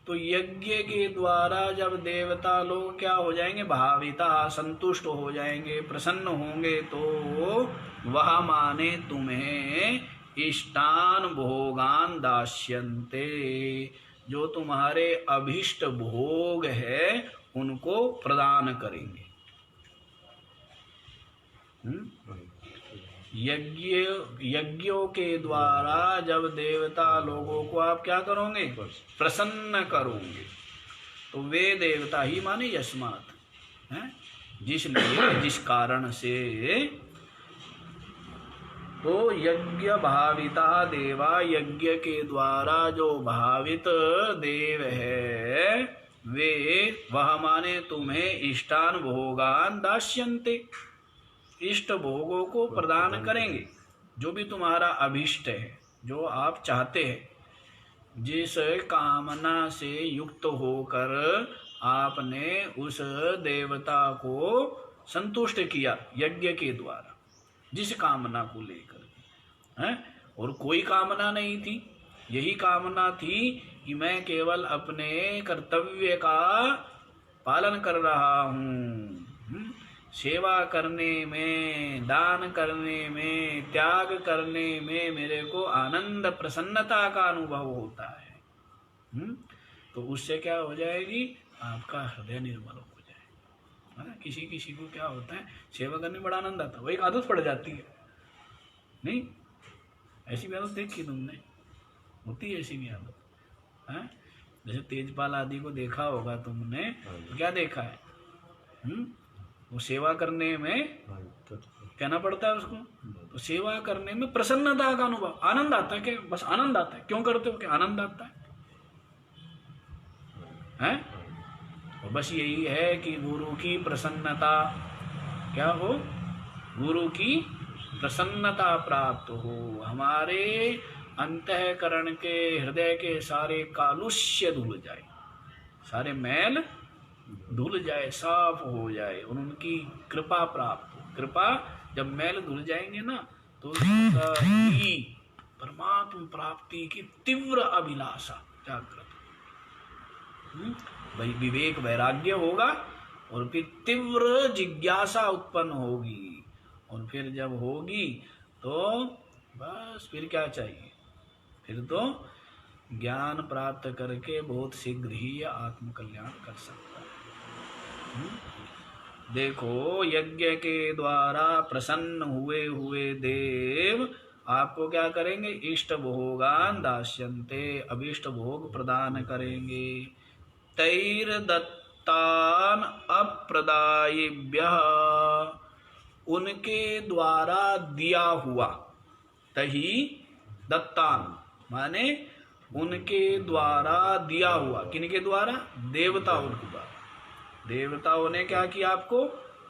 तो यज्ञ के द्वारा जब देवता लोग क्या हो जाएंगे, भाविता, संतुष्ट हो जाएंगे, प्रसन्न होंगे, तो वह माने तुम्हें इष्टान भोगान दास्यन्ते, जो तुम्हारे अभिष्ट भोग है उनको प्रदान करेंगे। यज्ञों के द्वारा जब देवता लोगों को आप क्या करोगे, प्रसन्न करोगे, तो वे देवता ही माने यस्मात् हैं, जिसलिए, जिस कारण से। तो यज्ञ भाविता देवा, यज्ञ के द्वारा जो भावित देव है वे, वह माने तुम्हें इष्टान भोगान दास्यन्ते, इष्ट भोगों को प्रदान करेंगे, जो भी तुम्हारा अभिष्ट है, जो आप चाहते हैं, जिस कामना से युक्त होकर आपने उस देवता को संतुष्ट किया यज्ञ के द्वारा, जिस कामना को लेकर हैं, और कोई कामना नहीं थी, यही कामना थी कि मैं केवल अपने कर्तव्य का पालन कर रहा हूँ, सेवा करने में, दान करने में, त्याग करने में मेरे को आनंद, प्रसन्नता का अनुभव होता है। तो उससे क्या हो जाएगी, आपका हृदय निर्मल हो जाएगा। किसी किसी को क्या होता है, सेवा करने में बड़ा आनंद आता है, वो एक आदत पड़ जाती है। नहीं, ऐसी भी आदत देखी तुमने, होती है ऐसी भी आदत है। जैसे तेजपाल आदि को देखा होगा तुमने, तो क्या देखा है, वो सेवा करने में कहना पड़ता है उसको, तो सेवा करने में प्रसन्नता का अनुभव, आनंद आता है, कि बस आनंद आता है। क्यों करते हो, कि आनंद आता है? और बस यही है कि गुरु की प्रसन्नता क्या हो, गुरु की प्रसन्नता प्राप्त हो, हमारे अंतःकरण के, हृदय के सारे कालुष्य धुल जाए, सारे मैल धुल जाए, साफ हो जाए, और उनकी कृपा प्राप्त हो। कृपा जब मैल धुल जाएंगे ना, तो परमात्मा प्राप्ति की तीव्र अभिलाषा जागृत, भाई विवेक वैराग्य होगा, और फिर तीव्र जिज्ञासा उत्पन्न होगी, और फिर जब होगी तो बस फिर क्या चाहिए, फिर तो ज्ञान प्राप्त करके बहुत शीघ्र ही आत्म कल्याण कर सकता है। देखो यज्ञ के द्वारा प्रसन्न हुए हुए देव आपको क्या करेंगे, इष्ट भोगान दास्यन्ते, अभिष्ट भोग प्रदान करेंगे। तैर दत्तान अप्रदायिभ्यः, उनके द्वारा दिया हुआ, तही दत्तान माने उनके द्वारा दिया हुआ, किनके द्वारा, देवताओं के द्वारा। देवताओं ने क्या किया, आपको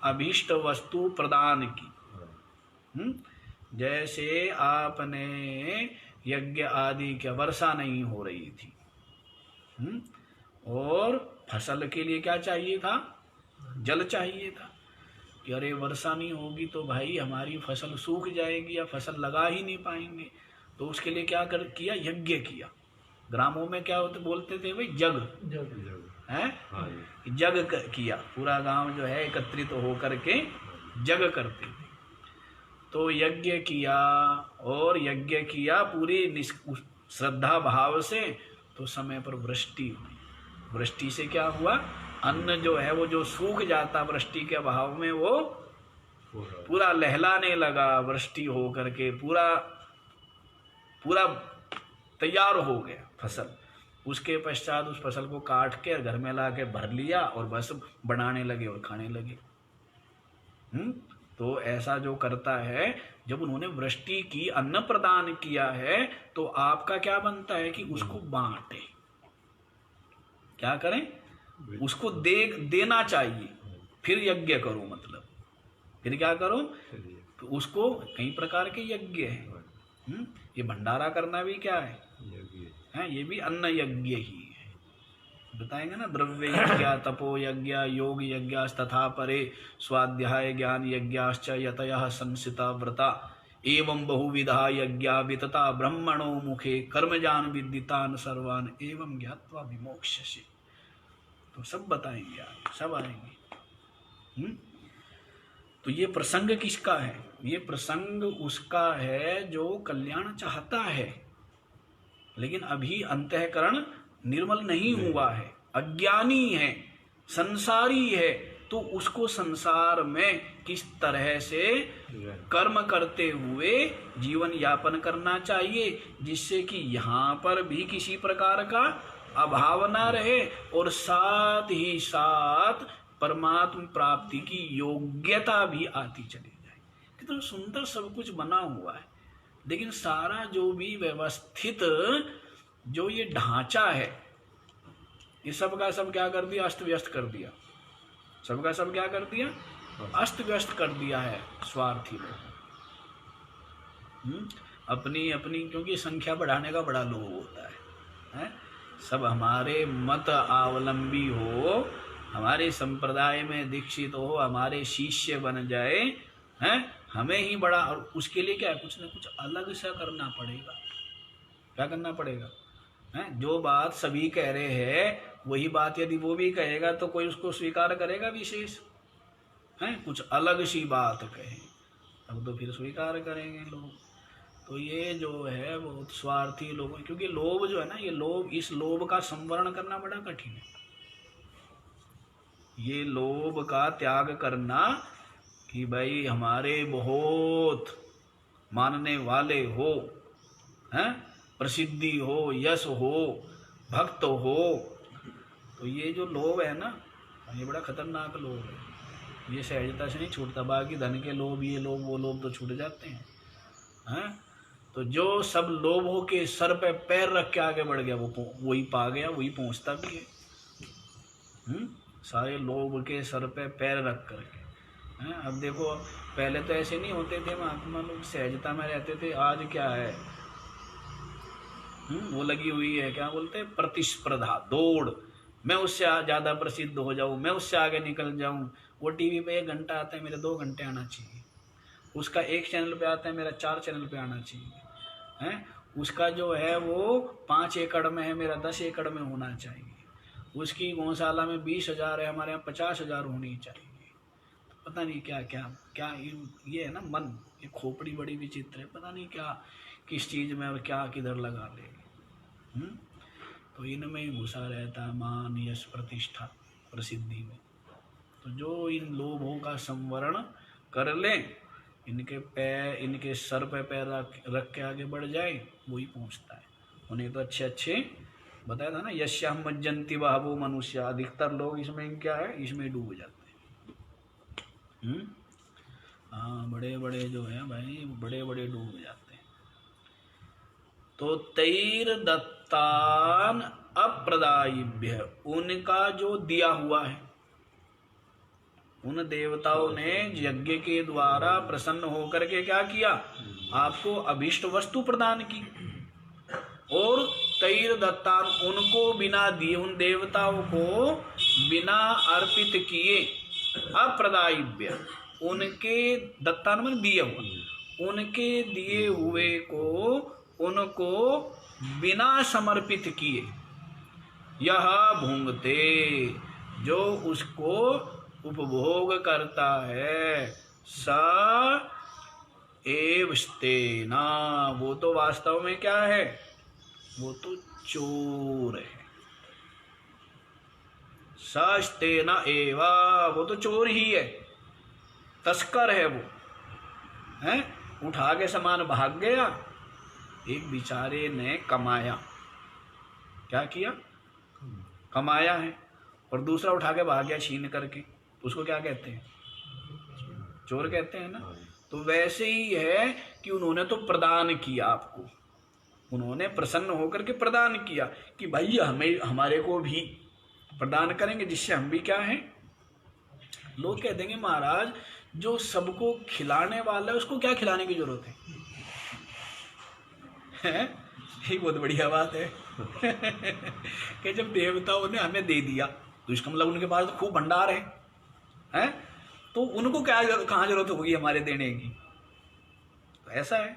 अभीष्ट वस्तु प्रदान की। जैसे आपने यज्ञ आदि की वर्षा नहीं हो रही थी, और फसल के लिए क्या चाहिए था, जल चाहिए था, कि अरे वर्षा नहीं होगी तो भाई हमारी फसल सूख जाएगी या फसल लगा ही नहीं पाएंगे। तो उसके लिए क्या किया, यज्ञ किया। ग्रामों में क्या होते बोलते थे भाई, जग है, जग किया। पूरा गांव जो है एकत्रित होकर के जग करते थे। तो यज्ञ किया, और यज्ञ किया पूरी श्रद्धा भाव से, तो समय पर वृष्टि हुई। वृष्टि से क्या हुआ, अन्न जो है वो जो सूख जाता वृष्टि के अभाव में, वो पूरा लहलाने लगा। वृष्टि हो करके पूरा पूरा तैयार हो गया फसल। उसके पश्चात उस फसल को काट के घर में ला के भर लिया और बस बनाने लगे और खाने लगे। तो ऐसा जो करता है, जब उन्होंने वृष्टि की, अन्न प्रदान किया है, तो आपका क्या बनता है कि उसको बांटे, क्या करें, उसको देना चाहिए। फिर यज्ञ करो, मतलब फिर क्या करो, तो उसको कई प्रकार के यज्ञ हैं। ये भंडारा करना भी क्या है, ये भी अन्न यज्ञ ही है। बताएंगे ना, द्रव्य यज्ञ, तपो यज्ञ, योग यज्ञ तथा परे स्वाध्याय ज्ञान यज्ञाश्च यतयः संसिता व्रता एवं बहुविधा यज्ञा वितता ब्रह्मणो मुखे कर्मजान विदितान सर्वान एवं ज्ञात्वा विमोक्ष्यसे। तो सब बताएंगे, सब आएंगे। तो ये प्रसंग किसका है, ये प्रसंग उसका है जो कल्याण चाहता है, लेकिन अभी अंतःकरण निर्मल नहीं हुआ है, अज्ञानी है, संसारी है। तो उसको संसार में किस तरह से कर्म करते हुए जीवन यापन करना चाहिए, जिससे कि यहाँ पर भी किसी प्रकार का अभाव ना रहे, और साथ ही साथ परमात्म प्राप्ति की योग्यता भी आती चली जाए। कितना सुंदर सब कुछ बना हुआ है, लेकिन सारा जो भी व्यवस्थित जो ये ढांचा है, ये सब का सब क्या कर दिया, अस्त व्यस्त कर दिया। सबका सब क्या कर दिया, अस्त व्यस्त कर दिया है स्वार्थी लोग। अपनी अपनी, क्योंकि संख्या बढ़ाने का बड़ा लोभ होता है? सब हमारे मत अवलंबी हो, हमारे संप्रदाय में दीक्षित हो, हमारे शिष्य बन जाए, हैं, हमें ही बड़ा। और उसके लिए क्या है, कुछ ना कुछ अलग सा करना पड़ेगा। क्या करना पड़ेगा, हैं? जो बात सभी कह रहे हैं वही बात यदि वो भी कहेगा तो कोई उसको स्वीकार करेगा विशेष, हैं? कुछ अलग सी बात कहे तब तो फिर स्वीकार करेंगे लोग। तो ये जो है बहुत स्वार्थी लोग, क्योंकि लोभ जो है ना, ये लोभ, इस लोभ का संवरण करना बड़ा कठिन है। ये लोभ का त्याग करना कि भाई हमारे बहुत मानने वाले हो, हैं, प्रसिद्धि हो, यश हो, भक्त हो, तो ये जो लोभ है ना, ये बड़ा खतरनाक लोभ है। ये सहजता से नहीं छूटता। बाकी धन के लोभ, ये लोभ, वो लोभ तो छूट जाते हैं, हैं? तो जो सब लोभों के सर पे पैर रख के आगे बढ़ गया, वो वही पा गया, वही पहुंचता भी है। सारे लोभ के सर पे पैर रख करके, हैं? अब देखो, पहले तो ऐसे नहीं होते थे महात्मा लोग, सहजता में रहते थे। आज क्या है, वो लगी हुई है, क्या बोलते हैं, प्रतिस्पर्धा, दौड़। मैं उससे ज़्यादा प्रसिद्ध हो जाऊं, मैं उससे आगे निकल जाऊं। वो टीवी पे 1 घंटा आता है, मेरे 2 घंटे आना चाहिए। उसका 1 चैनल पे आता है, मेरा 4 चैनल पे आना चाहिए, हैं? उसका जो है वो 5 एकड़ में है, मेरा 10 एकड़ में होना चाहिए। उसकी गौशाला में 20,000 है, हमारे यहाँ 50,000 होनी चाहिए। पता नहीं क्या क्या क्या ये है ना मन, ये खोपड़ी बड़ी विचित्र है, पता नहीं क्या किस चीज़ में और क्या किधर लगा ले। तो इनमें ही घुसा रहता है मान यश प्रतिष्ठा प्रसिद्धि में। तो जो इन लोभों का संवरण कर ले, इनके पैर इनके सर पे पैर रख के आगे बढ़ जाए, वही पहुंचता है। उन्हें तो अच्छे अच्छे बताया था ना, यश्याम मज्जंती बहवो मनुष्य, अधिकतर लोग इसमें क्या है, इसमें डूब जाते हैं। हाँ, बड़े बड़े जो है भाई, बड़े बड़े डूब जाते हैं। तो तैर दत्तान अप्रदायिभ्य, उनका जो दिया हुआ है, उन देवताओं ने यज्ञ के द्वारा प्रसन्न होकर के क्या किया, आपको अभीष्ट वस्तु प्रदान की। और तैर दत्तान, उनको बिना दिए, उन देवताओं को बिना अर्पित किए, अप्रदायिभ्य, उनके दत्तान में दिए हुए, उनके दिए हुए को उनको बिना समर्पित किए, यह भुंगते, जो उसको उपभोग करता है, स एव स्तेना, वो तो वास्तव में क्या है, वो तो चोर है। सस्तेना एवा, वो तो चोर ही है, तस्कर है वो, है। उठा के सामान भाग गया, एक बेचारे ने कमाया, क्या किया, कमाया है, और दूसरा उठा के भाग गया छीन करके, उसको क्या कहते हैं, चोर कहते हैं ना। तो वैसे ही है कि उन्होंने तो प्रदान किया आपको, उन्होंने प्रसन्न होकर के प्रदान किया कि भाई हमें, हमारे को भी प्रदान करेंगे, जिससे हम भी क्या हैं। लोग कह देंगे महाराज, जो सबको खिलाने वाला है उसको क्या खिलाने की जरूरत है? ये बहुत बढ़िया बात है कि जब देवताओं ने हमें दे दिया, तो इसका मतलब उनके पास तो खूब भंडार है, तो उनको क्या, कहाँ जरूरत होगी हमारे देने की। तो ऐसा है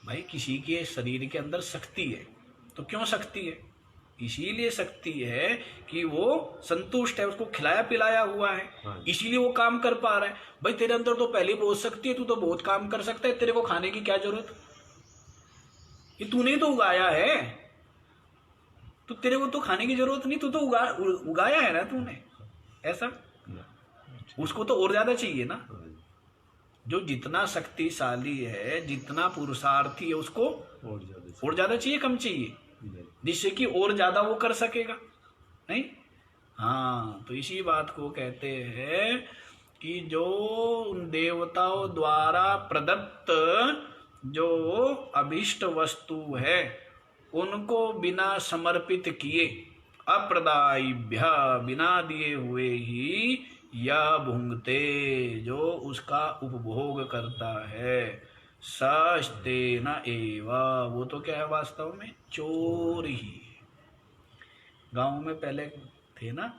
भाई, किसी के शरीर के अंदर शक्ति है, तो क्यों शक्ति है, इसीलिए शक्ति है कि वो संतुष्ट है, उसको खिलाया पिलाया हुआ है, इसीलिए वो काम कर पा रहा है। भाई तेरे अंदर तो पहले बहुत शक्ति है, तू तो बहुत काम कर सकता है, तेरे को खाने की क्या जरूरत, ये तूने तो उगाया है, तो तेरे को तो खाने की जरूरत नहीं, तू तो उगाया है ना तूने, ऐसा। उसको तो और ज्यादा चाहिए ना, जो जितना शक्तिशाली है, जितना पुरुषार्थी है, उसको और ज्यादा चाहिए, कम चाहिए, जिससे कि और ज्यादा वो कर सकेगा, नहीं। हाँ, तो इसी बात को कहते हैं कि जो उन देवताओं द्वारा प्रदत्त जो अभीष्ट वस्तु है, उनको बिना समर्पित किए, अप्रदायिभ्य, बिना दिए हुए ही, या भुंगते, जो उसका उपभोग करता है, सस्तेन एवा, वो तो क्या है वास्तव में, चोर ही है। गांव में पहले थे ना,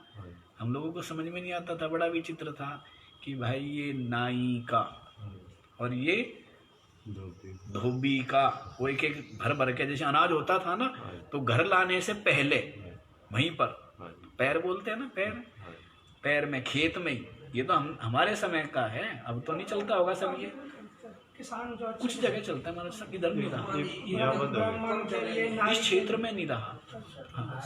हम लोगों को समझ में नहीं आता था, बड़ा विचित्र था कि भाई ये नाई का और ये धोबी का, वो एक एक भर भर के, जैसे अनाज होता था ना, तो घर लाने से पहले वहीं पर पैर बोलते हैं ना, पैर में, खेत में ही। ये तो हमारे समय का है, अब तो नहीं चलता होगा सब, ये कुछ जगह चलता है, हमारा सब इधर नहीं रहा, इस क्षेत्र में नहीं रहा। हाँ।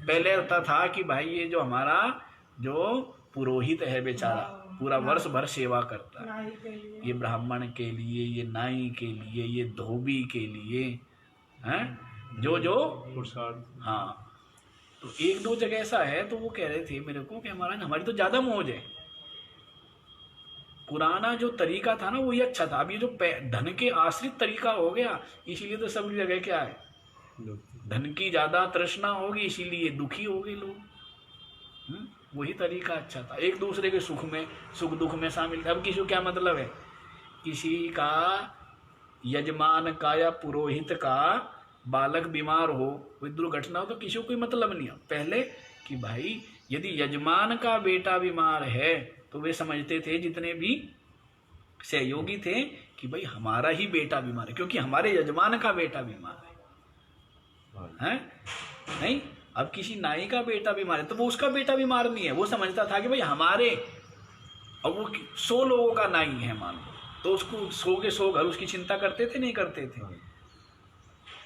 पहले होता था कि भाई ये जो हमारा जो पुरोहित है बेचारा, पूरा वर्ष भर सेवा करता है, ये ब्राह्मण के लिए, ये नाई के लिए, ये धोबी के लिए, हैं, जो हाँ। तो एक दो जगह ऐसा है, तो वो कह रहे थे मेरे को कि हमारी तो ज्यादा मौज है, पुराना जो तरीका था ना वही अच्छा था, अब ये जो धन के आश्रित तरीका हो गया, इसीलिए तो सब जगह क्या है, धन की ज्यादा तृष्णा होगी, इसीलिए दुखी हो गए लोग। वही तरीका अच्छा था, एक दूसरे के सुख में, सुख दुख में शामिल। अब किसी को क्या मतलब है, किसी का यजमान का या पुरोहित का बालक बीमार हो, कोई दुर्घटना हो, तो किसी को कोई मतलब नहीं है। पहले कि भाई यदि यजमान का बेटा बीमार है, तो वे समझते थे जितने भी सहयोगी थे कि भाई हमारा ही बेटा बीमार है, क्योंकि हमारे यजमान का बेटा बीमार है। नहीं, अब किसी नाई का बेटा बीमार है तो वो उसका बेटा बीमार नहीं है, वो समझता था कि भाई हमारे अब वो 100 लोगों का नाई है मान लो, तो उसको 100 के 100 घर उसकी चिंता करते थे नहीं करते थे?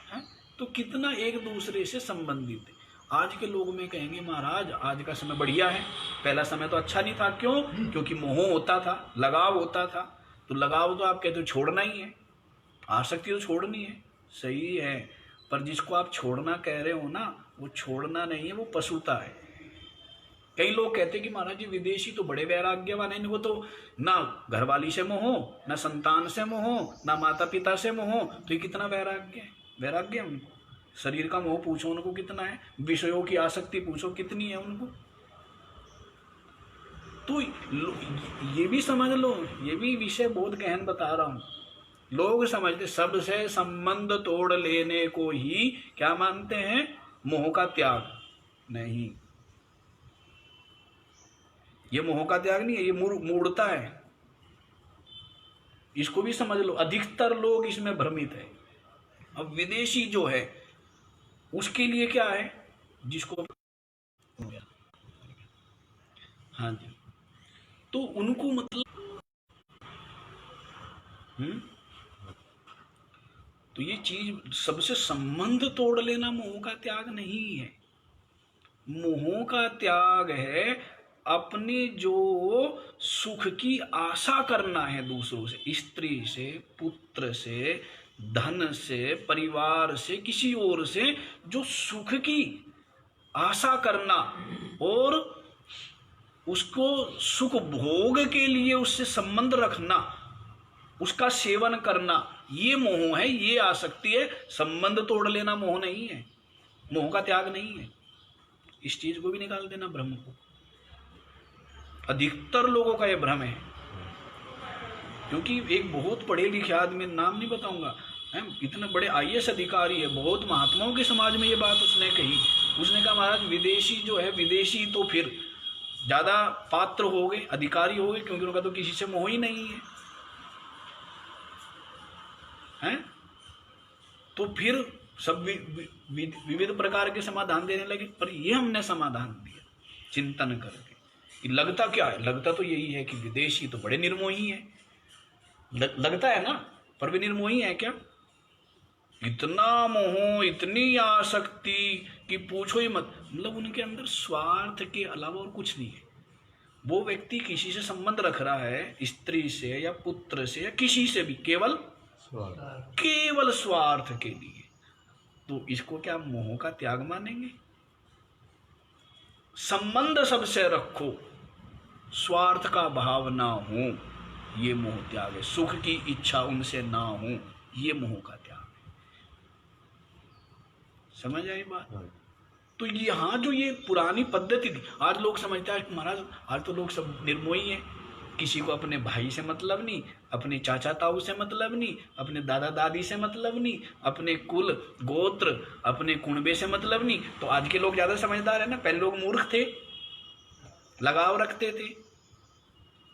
है? तो कितना एक दूसरे से संबंधित है। आज के लोग में कहेंगे महाराज आज का समय बढ़िया है, पहला समय तो अच्छा नहीं था। क्यों? क्योंकि मोह होता था, लगाव होता था। तो लगाव तो आप कहते हो छोड़ना ही है, आसक्ति तो छोड़नी है, सही है। पर जिसको आप छोड़ना कह रहे हो ना, वो छोड़ना नहीं है, वो पशुता है। कई लोग कहते हैं कि महाराज जी विदेशी तो बड़े वैराग्यवान है, इनको तो ना घरवाली से मोह, ना संतान से मोह, ना माता पिता से मोह, तो ये कितना वैराग्य है? वैराग्य उनको। शरीर का मोह पूछो उनको कितना है, विषयों की आसक्ति पूछो कितनी है उनको। तो ये भी समझ लो, ये भी विषय बहुत गहन बता रहा हूं। लोग समझते सबसे संबंध तोड़ लेने को ही क्या मानते हैं? मोह का त्याग। नहीं, ये मोह का त्याग नहीं है, ये मूढ़ता है। इसको भी समझ लो, अधिकतर लोग इसमें भ्रमित है। अब विदेशी जो है उसके लिए क्या है, जिसको हाँ जी, तो उनको मतलब तो ये चीज सबसे संबंध तोड़ लेना मोह का त्याग नहीं है। मोह का त्याग है अपने जो सुख की आशा करना है दूसरों से, स्त्री से, पुत्र से, धन से, परिवार से, किसी और से जो सुख की आशा करना और उसको सुख भोग के लिए उससे संबंध रखना, उसका सेवन करना, ये मोह है, ये आसक्ति है। संबंध तोड़ लेना मोह नहीं है, मोह का त्याग नहीं है। इस चीज को भी निकाल देना भ्रम को। अधिकतर लोगों का यह भ्रम है, क्योंकि एक बहुत पढ़े लिखे आदमी, नाम नहीं बताऊंगा, इतने बड़े आईएएस अधिकारी है, बहुत महात्माओं के समाज में ये बात उसने कही। उसने कहा महाराज विदेशी जो है, विदेशी तो फिर ज्यादा पात्र हो गए, अधिकारी हो गए, क्योंकि उनका तो किसी से मोह ही नहीं है, हैं? तो फिर सब विविध प्रकार के समाधान देने लगे। पर ये हमने समाधान दिया चिंतन करके कि लगता क्या है? लगता तो यही है कि विदेशी तो बड़े निर्मोही है, लगता है ना, पर वे निर्मोही है क्या? इतना मोह, इतनी आसक्ति कि पूछो ही मत। मतलब उनके अंदर स्वार्थ के अलावा और कुछ नहीं है। वो व्यक्ति किसी से संबंध रख रहा है, स्त्री से या पुत्र से या किसी से भी, केवल स्वार्थ के लिए, तो इसको क्या मोह का त्याग मानेंगे? संबंध सबसे रखो, स्वार्थ का भाव ना हो, ये मोह त्याग है। सुख की इच्छा उनसे ना हो, ये मोह का त्याग है। समझ आई बात? तो यहाँ जो ये पुरानी पद्धति थी, आज लोग समझते हैं महाराज आज तो लोग सब निर्मोही हैं, किसी को अपने भाई से मतलब नहीं, अपने चाचा ताऊ से मतलब नहीं, अपने दादा दादी से मतलब नहीं, अपने कुल गोत्र, अपने कुनबे से मतलब नहीं। तो आज के लोग ज्यादा समझदार है ना, पहले लोग मूर्ख थे, लगाव रखते थे।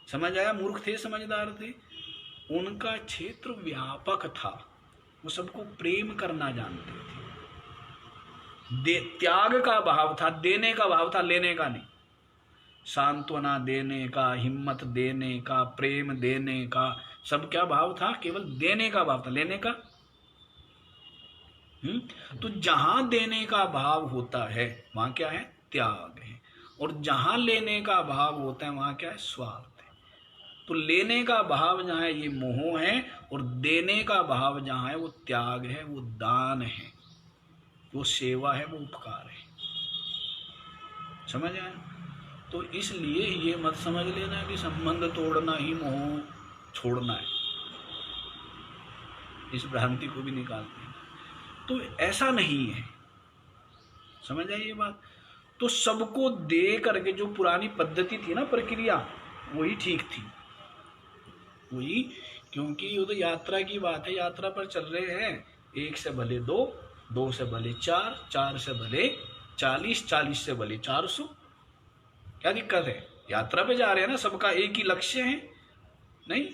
समझ आया? मूर्ख थे, समझदार थे, उनका क्षेत्र व्यापक था, वो सबको प्रेम करना जानते थे, त्याग का भाव था, देने का भाव था, लेने का नहीं। सांत्वना देने का, हिम्मत देने का, प्रेम देने का, सब क्या भाव था? केवल देने का भाव था, लेने का। तो जहां देने का भाव होता है वहां क्या है? त्याग है। और जहां लेने का भाव होता है वहां क्या है? स्वार्थ है। तो लेने का भाव जहां है ये मोह है, और देने का भाव जहां है वो त्याग है, वो दान है, वो सेवा है, वो उपकार है। समझ आया? तो इसलिए ये मत समझ लेना कि संबंध तोड़ना ही मोह छोड़ना है, इस भ्रांति को भी निकाल देना। तो ऐसा नहीं है, समझ आई ये बात? तो सबको दे करके जो पुरानी पद्धति थी ना, प्रक्रिया, वही ठीक थी, वही। क्योंकि वो तो यात्रा की बात है, यात्रा पर चल रहे हैं, 1 से भले 2, 2 से भले 4, 4 से भले 40, 40 से भले 400, क्या दिक्कत है? यात्रा पे जा रहे हैं ना, सबका एक ही लक्ष्य है नहीं,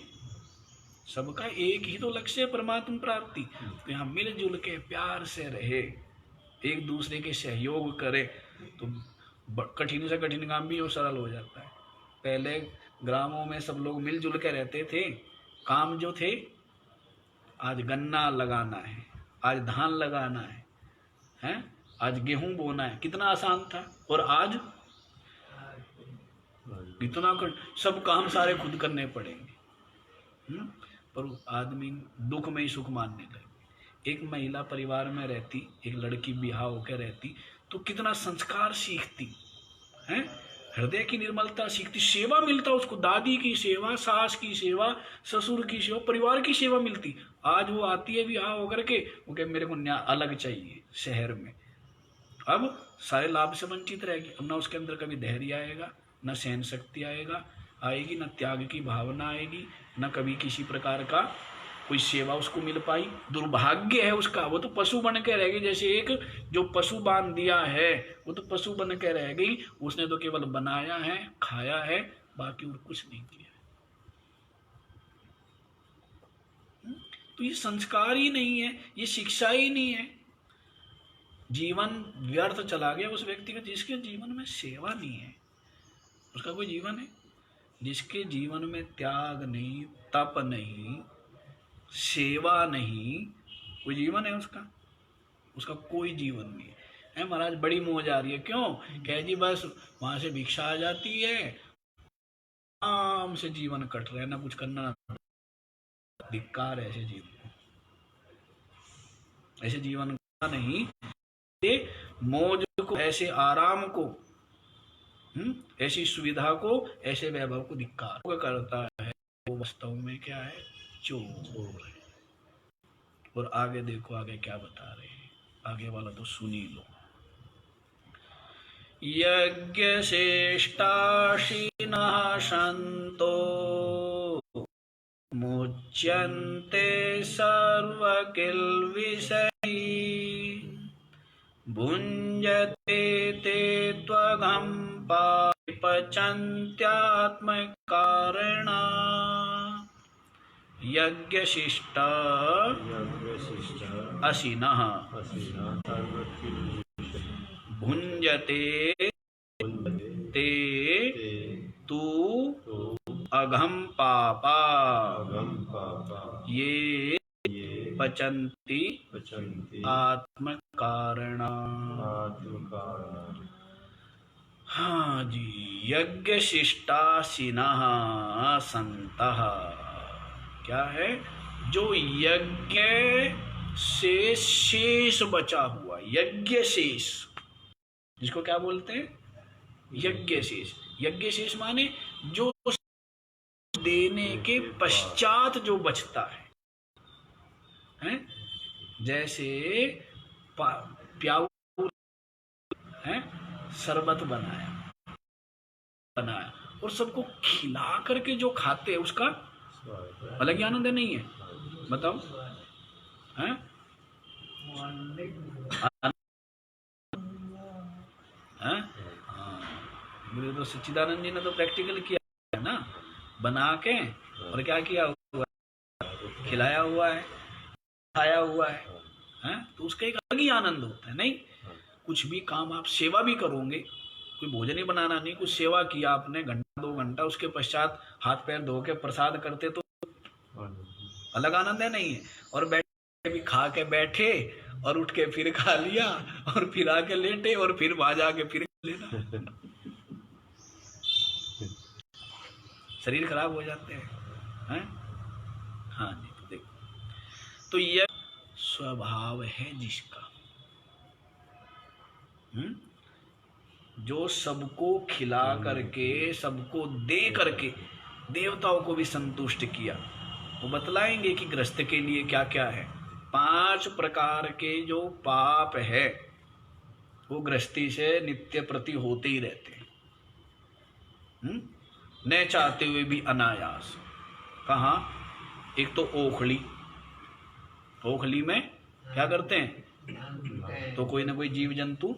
सबका एक ही तो लक्ष्य है, परमात्मा प्राप्ति। तो हम मिलजुल के प्यार से रहे, एक दूसरे के सहयोग करे, तो कठिन से कठिन काम भी वो सरल हो जाता है। पहले ग्रामों में सब लोग मिलजुल के रहते थे। काम जो थे, आज गन्ना लगाना है, आज धान लगाना है, हैं? आज गेहूं बोना है, कितना आसान था। और आज इतना सब काम सारे खुद करने पड़ेंगे। पर आदमी दुख में ही सुख मानने लगे। एक महिला परिवार में रहती, एक लड़की ब्याह होकर रहती, तो कितना संस्कार सीखती है, हृदय की निर्मलता सीखती, सेवा मिलता उसको, दादी की सेवा, सास की सेवा, ससुर की सेवा, परिवार की सेवा मिलती। आज वो आती है ब्याह होकर के, वो कहे मेरे को न्याय अलग चाहिए शहर में। अब सारे लाभ से वंचित रहेगी। अब ना उसके अंदर कभी धैर्य आएगा, न सहन शक्ति आएगी, न त्याग की भावना आएगी, न कभी किसी प्रकार का कोई सेवा उसको मिल पाई। दुर्भाग्य है उसका, वो तो पशु बन के रह गई। जैसे एक जो पशु बांध दिया है, वो तो पशु बन के रह गई। उसने तो केवल बनाया है, खाया है, बाकी और कुछ नहीं किया। तो ये संस्कार ही नहीं है, ये शिक्षा ही नहीं है। जीवन व्यर्थ चला गया उस व्यक्ति का जिसके जीवन में सेवा नहीं है। उसका कोई जीवन है? जिसके जीवन में त्याग नहीं, तप नहीं, सेवा नहीं, कोई जीवन है उसका? उसका कोई जीवन नहीं है। महाराज बड़ी मौज आ रही है, क्यों? कह जी बस वहां से भिक्षा आ जाती है, आराम से जीवन कट रहा है, ना कुछ करना ना। धिक्कार ऐसे जीवन को, ऐसे जीवन का नहीं। मौज को, ऐसे आराम को, ऐसी सुविधा को, ऐसे वैभव को धिक्कार करता है, वो वास्तव में क्या है? चोर है। और आगे देखो, आगे क्या बता रहे हैं, आगे वाला तो सुनी लो। यज्ञ श्रेष्ठाशिनः सन्तो मुच्यन्ते सर्वकिल्बिषैः भुञ्जते ते त्वघं पचन्त्यात्मकारणा यज्ञशिष्ट अशिनः भुञ्जते ते तु अघं पापा ये पचन्ति आत्मकारणा। हाँ जी, यज्ञशिष्टाशिनः सन्तः क्या है? जो यज्ञ से शेष बचा हुआ, यज्ञ शेष, जिसको क्या बोलते हैं? यज्ञ शेष। यज्ञ शेष माने जो देने के पश्चात जो बचता है, हैं? जैसे प्याऊ है, शरबत बनाया और सबको खिला करके जो खाते हैं उसका अलग ही आनंद है, नहीं है? बताओ, हैं? मुझे तो सच्चिदानंद जी ने तो प्रैक्टिकल किया है ना, बना के, और क्या किया हुआ, खिलाया हुआ है, खाया हुआ है, हैं? तो उसका एक अलग ही आनंद होता है। नहीं, कुछ भी काम आप सेवा भी करोगे, कोई भोजन ही बनाना नहीं, कुछ सेवा किया आपने घंटा 2 घंटा, उसके पश्चात हाथ पैर धो के प्रसाद करते तो अलग आनंद है, नहीं है? और बैठे भी खा के बैठे और उठ के फिर खा लिया और फिर आके लेटे और फिर वहां जाके फिर लेना, शरीर खराब हो जाते हैं, हैं? हाँ जी, तो देखो, तो यह स्वभाव है जिसका, जो सबको खिला करके, सबको दे करके देवताओं को भी संतुष्ट किया। वो बतलाएंगे कि गृहस्थ के लिए क्या क्या है। 5 प्रकार के जो पाप है वो गृहस्थी से नित्य प्रति होते ही रहते हैं, न चाहते हुए भी अनायास। कहाँ? एक तो ओखली में क्या करते हैं? तो कोई ना कोई जीव जंतु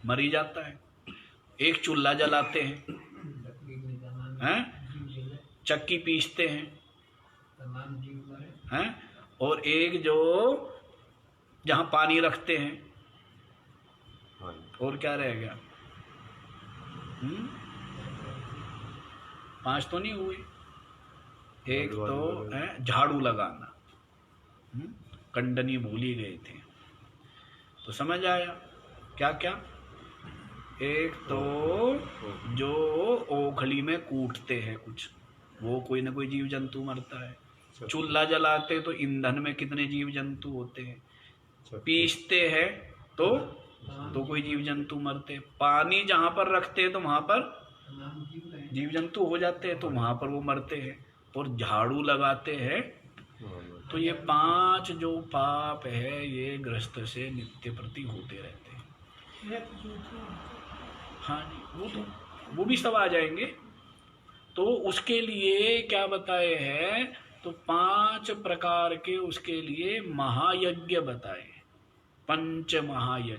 मर ही जाता है। एक चूल्हा जलाते हैं, चक्की पीसते हैं, और एक जो जहां पानी रखते हैं, और क्या रह गया? 5 तो नहीं हुए। एक तो है झाड़ू लगाना, कंडनी भूल ही गए थे। तो समझ आया क्या क्या? एक तो जो ओखली में कूटते हैं कुछ, वो कोई ना कोई जीव जंतु मरता है। चूल्हा जलाते तो ईंधन में कितने जीव जंतु होते हैं। पीसते हैं तो कोई जीव जंतु मरते। पानी जहाँ पर रखते हैं तो वहाँ पर जीव जंतु हो जाते हैं, तो वहाँ पर वो मरते हैं। और झाड़ू लगाते हैं तो ये 5 जो पाप है ये गृहस्थ से नित्य प्रति होते रहते हैं। हाँ जी, वो भी सब आ जाएंगे। तो उसके लिए क्या बताए हैं? तो 5 प्रकार के उसके लिए महायज्ञ बताए, 5 महायज्ञ।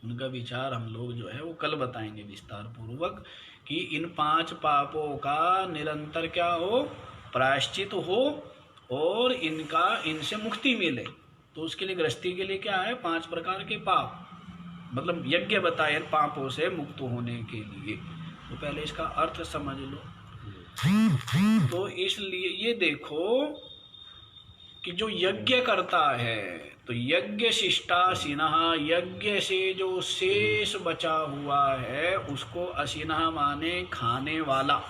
उनका विचार हम लोग जो है वो कल बताएंगे विस्तार पूर्वक, कि इन 5 पापों का निरंतर क्या हो, प्रायश्चित हो और इनसे मुक्ति मिले। तो उसके लिए गृहस्थी के लिए क्या है? 5 प्रकार के पाप, मतलब यज्ञ बताए पापों से मुक्त होने के लिए। तो पहले इसका अर्थ समझ लो। तो इसलिए ये देखो कि जो यज्ञ करता है तो यज्ञ शिष्टासीनः, यज्ञ से जो शेष बचा हुआ है उसको असीनः माने खाने वाला।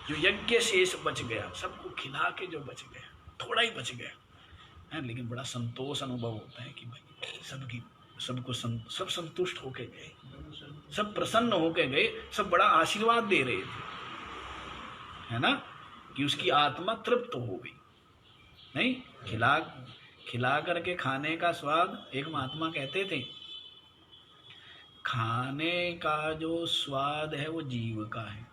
जो यज्ञ शेष बच गया, सबको खिला के जो बच गया, थोड़ा ही बच गया है, लेकिन बड़ा संतोष अनुभव होता है कि भाई सब संतुष्ट होके गए, सब प्रसन्न होके गए, सब बड़ा आशीर्वाद दे रहे थे, है ना, कि उसकी आत्मा तृप्त हो गई। नहीं, खिला करके खाने का स्वाद, एक महात्मा कहते थे, खाने का जो स्वाद है वो जीव का है,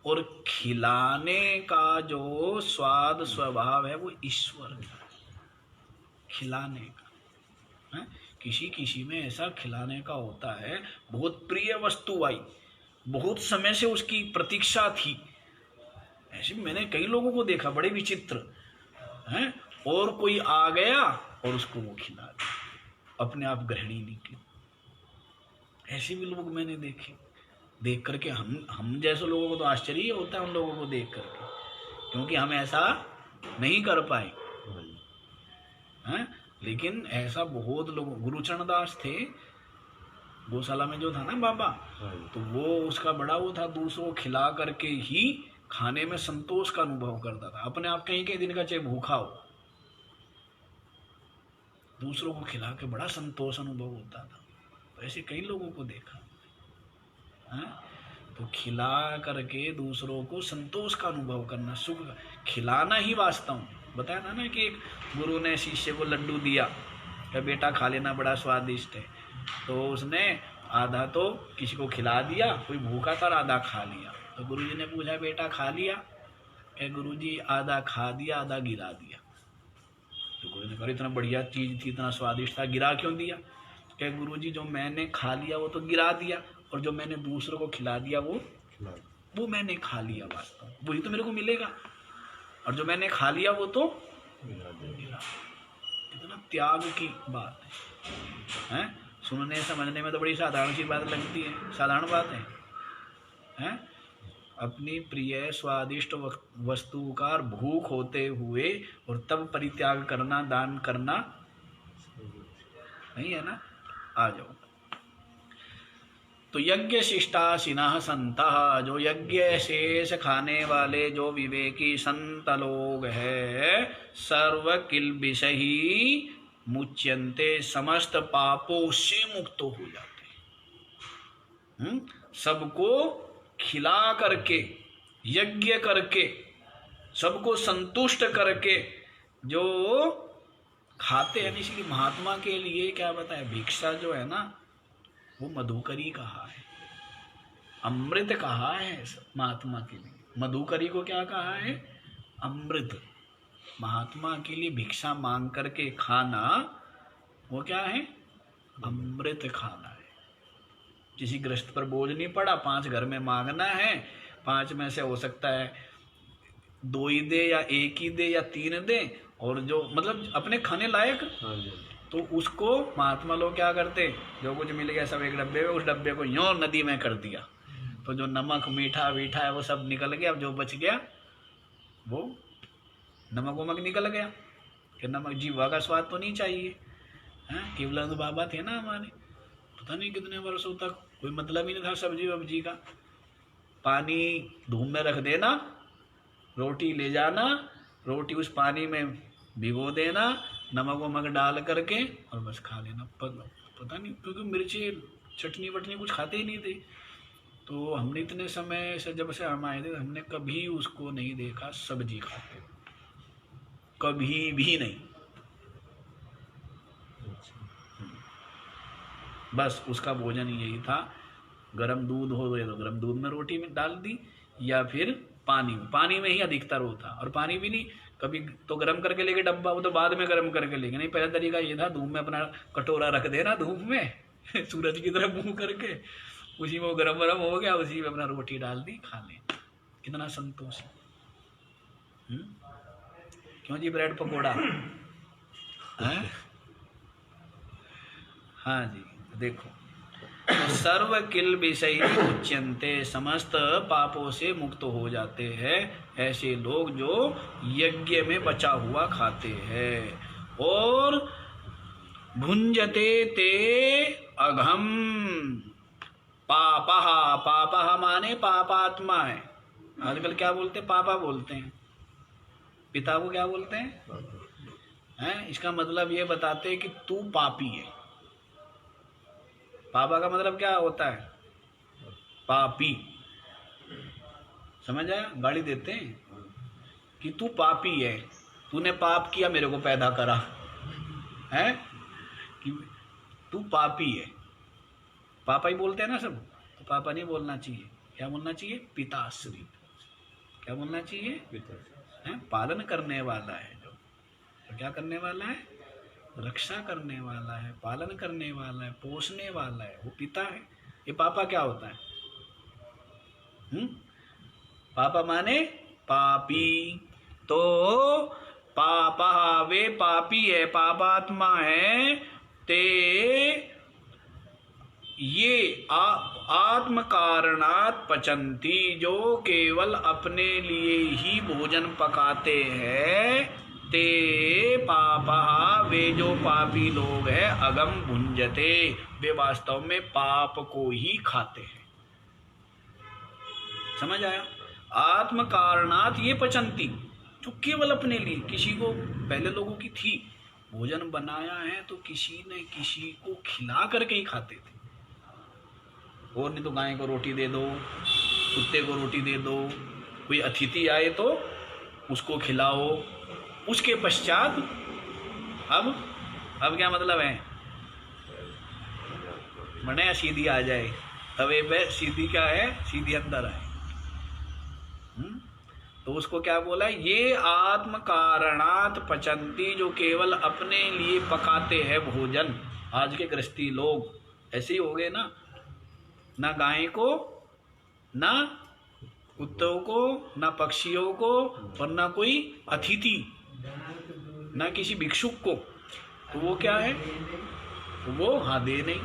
और खिलाने का जो स्वाद स्वभाव है वो ईश्वर का है। खिलाने का है? किसी में ऐसा खिलाने का होता है, बहुत प्रिय वस्तु आई, बहुत समय से उसकी प्रतीक्षा थी। ऐसे मैंने कई लोगों को देखा, बड़े विचित्र हैं, और कोई आ गया और उसको वो खिला दिया, अपने आप ग्रहणी नहीं की। ऐसे भी लोग मैंने देखे। देख करके हम जैसे लोगों को तो आश्चर्य होता है उन लोगों को देख करके, क्योंकि हम ऐसा नहीं कर पाए हैं। लेकिन ऐसा बहुत लोग, गुरुचरण दास थे गौशाला में जो था ना बाबा, तो वो उसका बड़ा वो था, दूसरों को खिला करके ही खाने में संतोष का अनुभव करता था। अपने आप कहीं दिन का चाहे भूखा हो, दूसरों को खिला के बड़ा संतोष अनुभव होता था। तो ऐसे कई लोगों को देखा है। तो खिला करके दूसरों को संतोष का अनुभव करना, सुख खिलाना ही वास्तव में। बताया था ना कि एक गुरु ने शिष्य को लड्डू दिया, क्या बेटा खा लेना, बड़ा स्वादिष्ट है। तो उसने आधा तो किसी को खिला दिया, कोई भूखा था, आधा खा लिया। तो गुरुजी ने पूछा, बेटा खा लिया? क्या गुरुजी आधा खा दिया, आधा गिरा दिया। तो गुरु ने कहा, इतना बढ़िया चीज थी, इतना स्वादिष्ट था, गिरा क्यों दिया? क्या गुरुजी जो मैंने खा लिया वो तो गिरा दिया, और जो मैंने दूसरों को खिला दिया वो मैंने खा लिया, वास्तव वही तो मेरे को मिलेगा, और जो मैंने खा लिया वो तो गिरा। इतना त्याग की बात है? सुनने समझने में तो बड़ी साधारण सी बात लगती है, साधारण बात है? अपनी प्रिय स्वादिष्ट वस्तु का भूख होते हुए और तब परित्याग करना, दान करना नहीं है ना। आ जाओ। तो यज्ञ शिष्टासीनः संतः, जो यज्ञ शेष खाने वाले जो विवेकी संत लोग है, सर्व किल्बिषही मुच्यन्ते, समस्त पापों से मुक्त हो जाते हैं। सबको खिला करके, यज्ञ करके, सबको संतुष्ट करके जो खाते हैं। इसलिए महात्मा के लिए क्या बताया, भिक्षा जो है ना वो मधुकरी कहा है, अमृत कहा है महात्मा के लिए। मधुकरी को क्या कहा है? अमृत। महात्मा के लिए भिक्षा मांग करके खाना वो क्या है? अमृत खाना है। किसी गृहस्थ पर बोझ नहीं पड़ा, 5 घर में मांगना है, 5 में से हो सकता है 2 ही दे या 1 ही दे या 3 दे, और जो मतलब अपने खाने लायक, तो उसको महात्मा लोग क्या करते, जो कुछ मिल गया सब एक डब्बे में, उस डब्बे को यूं नदी में कर दिया, तो जो नमक मीठा वीठा है वो सब निकल गया। अब जो बच गया वो नमक वमक निकल गया कि नमक जीवा का स्वाद तो नहीं चाहिए। हैं, केवलानंद बाबा थे ना हमारे, पता नहीं कितने वर्षों तक कोई मतलब ही नहीं था सब्जी वब्जी का। पानी धूप में रख देना, रोटी ले जाना, रोटी उस पानी में भिगो देना, नमक वमक डाल करके और बस खा लेना। पता नहीं, क्योंकि मिर्ची चटनी वटनी कुछ खाते ही नहीं थे। तो हमने इतने समय से जब से हम आए थे हमने कभी उसको नहीं देखा सब्जी खाते, कभी भी नहीं। बस उसका भोजन यही था, गरम दूध हो गए तो गरम दूध में रोटी में डाल दी, या फिर पानी में ही अधिकतर होता। और पानी भी नहीं, कभी तो गरम करके लेके डब्बा, वो तो बाद में गरम करके लेके, नहीं पहला तरीका ये था धूप में अपना कटोरा रख देना धूप में सूरज की तरफ मुंह करके, उसी में वो गरम गरम हो गया, उसी में अपना रोटी डाल दी, खा ले। कितना संतोष। क्यों जी, ब्रेड पकौड़ा है? हाँ जी, देखो, तो सर्व किल विषय उच्यन्ते, समस्त पापों से मुक्त हो जाते हैं ऐसे लोग जो यज्ञ में बचा हुआ खाते हैं। और भुंजते ते अघम पापः, पापः माने पापात्मा है। आजकल क्या बोलते हैं? पापा बोलते हैं। पिता को क्या बोलते हैं? इसका मतलब ये बताते हैं कि तू पापी है। पापा का मतलब क्या होता है? पापी। समझ आया? गाली देते हैं कि तू पापी है, तूने पाप किया, मेरे को पैदा करा है, कि तू पापी है। पापा ही बोलते हैं ना सब, तो पापा नहीं बोलना चाहिए। क्या बोलना चाहिए? पिताश्री। क्या बोलना चाहिए? पिताश्री। पालन करने वाला है जो, तो क्या करने वाला है? रक्षा करने वाला है, पालन करने वाला है, पोषने वाला है, वो पिता है। ये पापा क्या होता है? पापा माने पापी। तो पापा, वे पापी है, पापात्मा है। ते ये आत्म कारणात पचंती, जो केवल अपने लिए ही भोजन पकाते हैं। ते पापा, वे जो पापी लोग हैं, अगम भुंजते, वे वास्तव में पाप को ही खाते हैं। समझ आया? आत्म कारणात ये पचंती, जो केवल अपने लिए, किसी को, पहले लोगों की थी, भोजन बनाया है तो किसी न किसी को खिला करके ही खाते थे। और नहीं तो गाय को रोटी दे दो, कुत्ते को रोटी दे दो, कोई अतिथि आए तो उसको खिलाओ। उसके पश्चात अब क्या मतलब है? बने सीधी आ जाए तवे पे, सीधी क्या है? सीधी अंदर आए। तो उसको क्या बोला? ये आत्म कारणात पचंती, जो केवल अपने लिए पकाते हैं भोजन। आज के गृहस्थी लोग ऐसे ही हो गए ना, ना गाय को, ना कुत्तों को, ना पक्षियों को, और ना कोई अतिथि, ना किसी भिक्षुक को। तो वो क्या है? वो दे नहीं।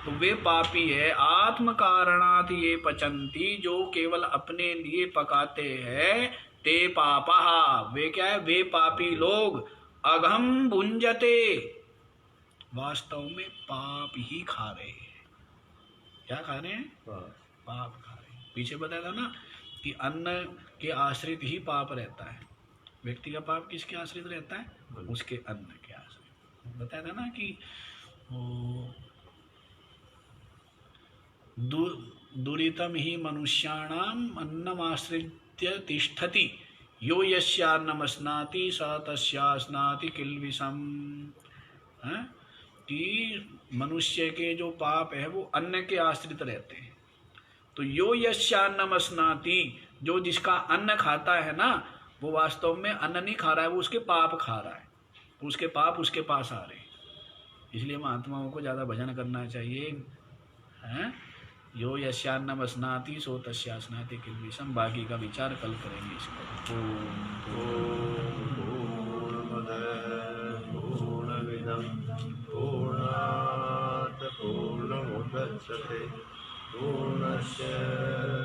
तो वे पापी है। आत्म कारणात ये पचंती, जो केवल अपने लिए पकाते हैं। ते पापा, वे क्या है? वे पापी लोग। अघम भुंजते, वास्तव में पाप ही खा रहे हैं। क्या खा रहे हैं? पाप खा रहे हैं। पीछे बताया था ना कि अन्न के आश्रित ही पाप रहता है। व्यक्ति का पाप किसके आश्रित रहता है? उसके अन्न के आश्रित। बताया था ना कि दुरितम ही मनुष्याणाम अन्नमाश्रित्य तिष्ठति, यो यस्यान्नमस्नाति स तस्यास्नाति किल्बिषम्। कि मनुष्य के जो पाप है वो अन्न के आश्रित रहते हैं। तो यो यस्यान्नमस्नाति, जो जिसका अन्न खाता है ना, वो वास्तव में अन्न नहीं खा रहा है, वो उसके पाप खा रहा है। उसके पाप उसके पास आ रहे हैं। इसलिए महात्माओं को ज़्यादा भजन करना चाहिए। हैं? यो यस्यान्नमस्नाति सो तस्यास्नाति किल्बिषम्। बाकी का विचार कल करेंगे इसको। पूर्णात् पूर्णमुदच्यते पूर्णस्य नमः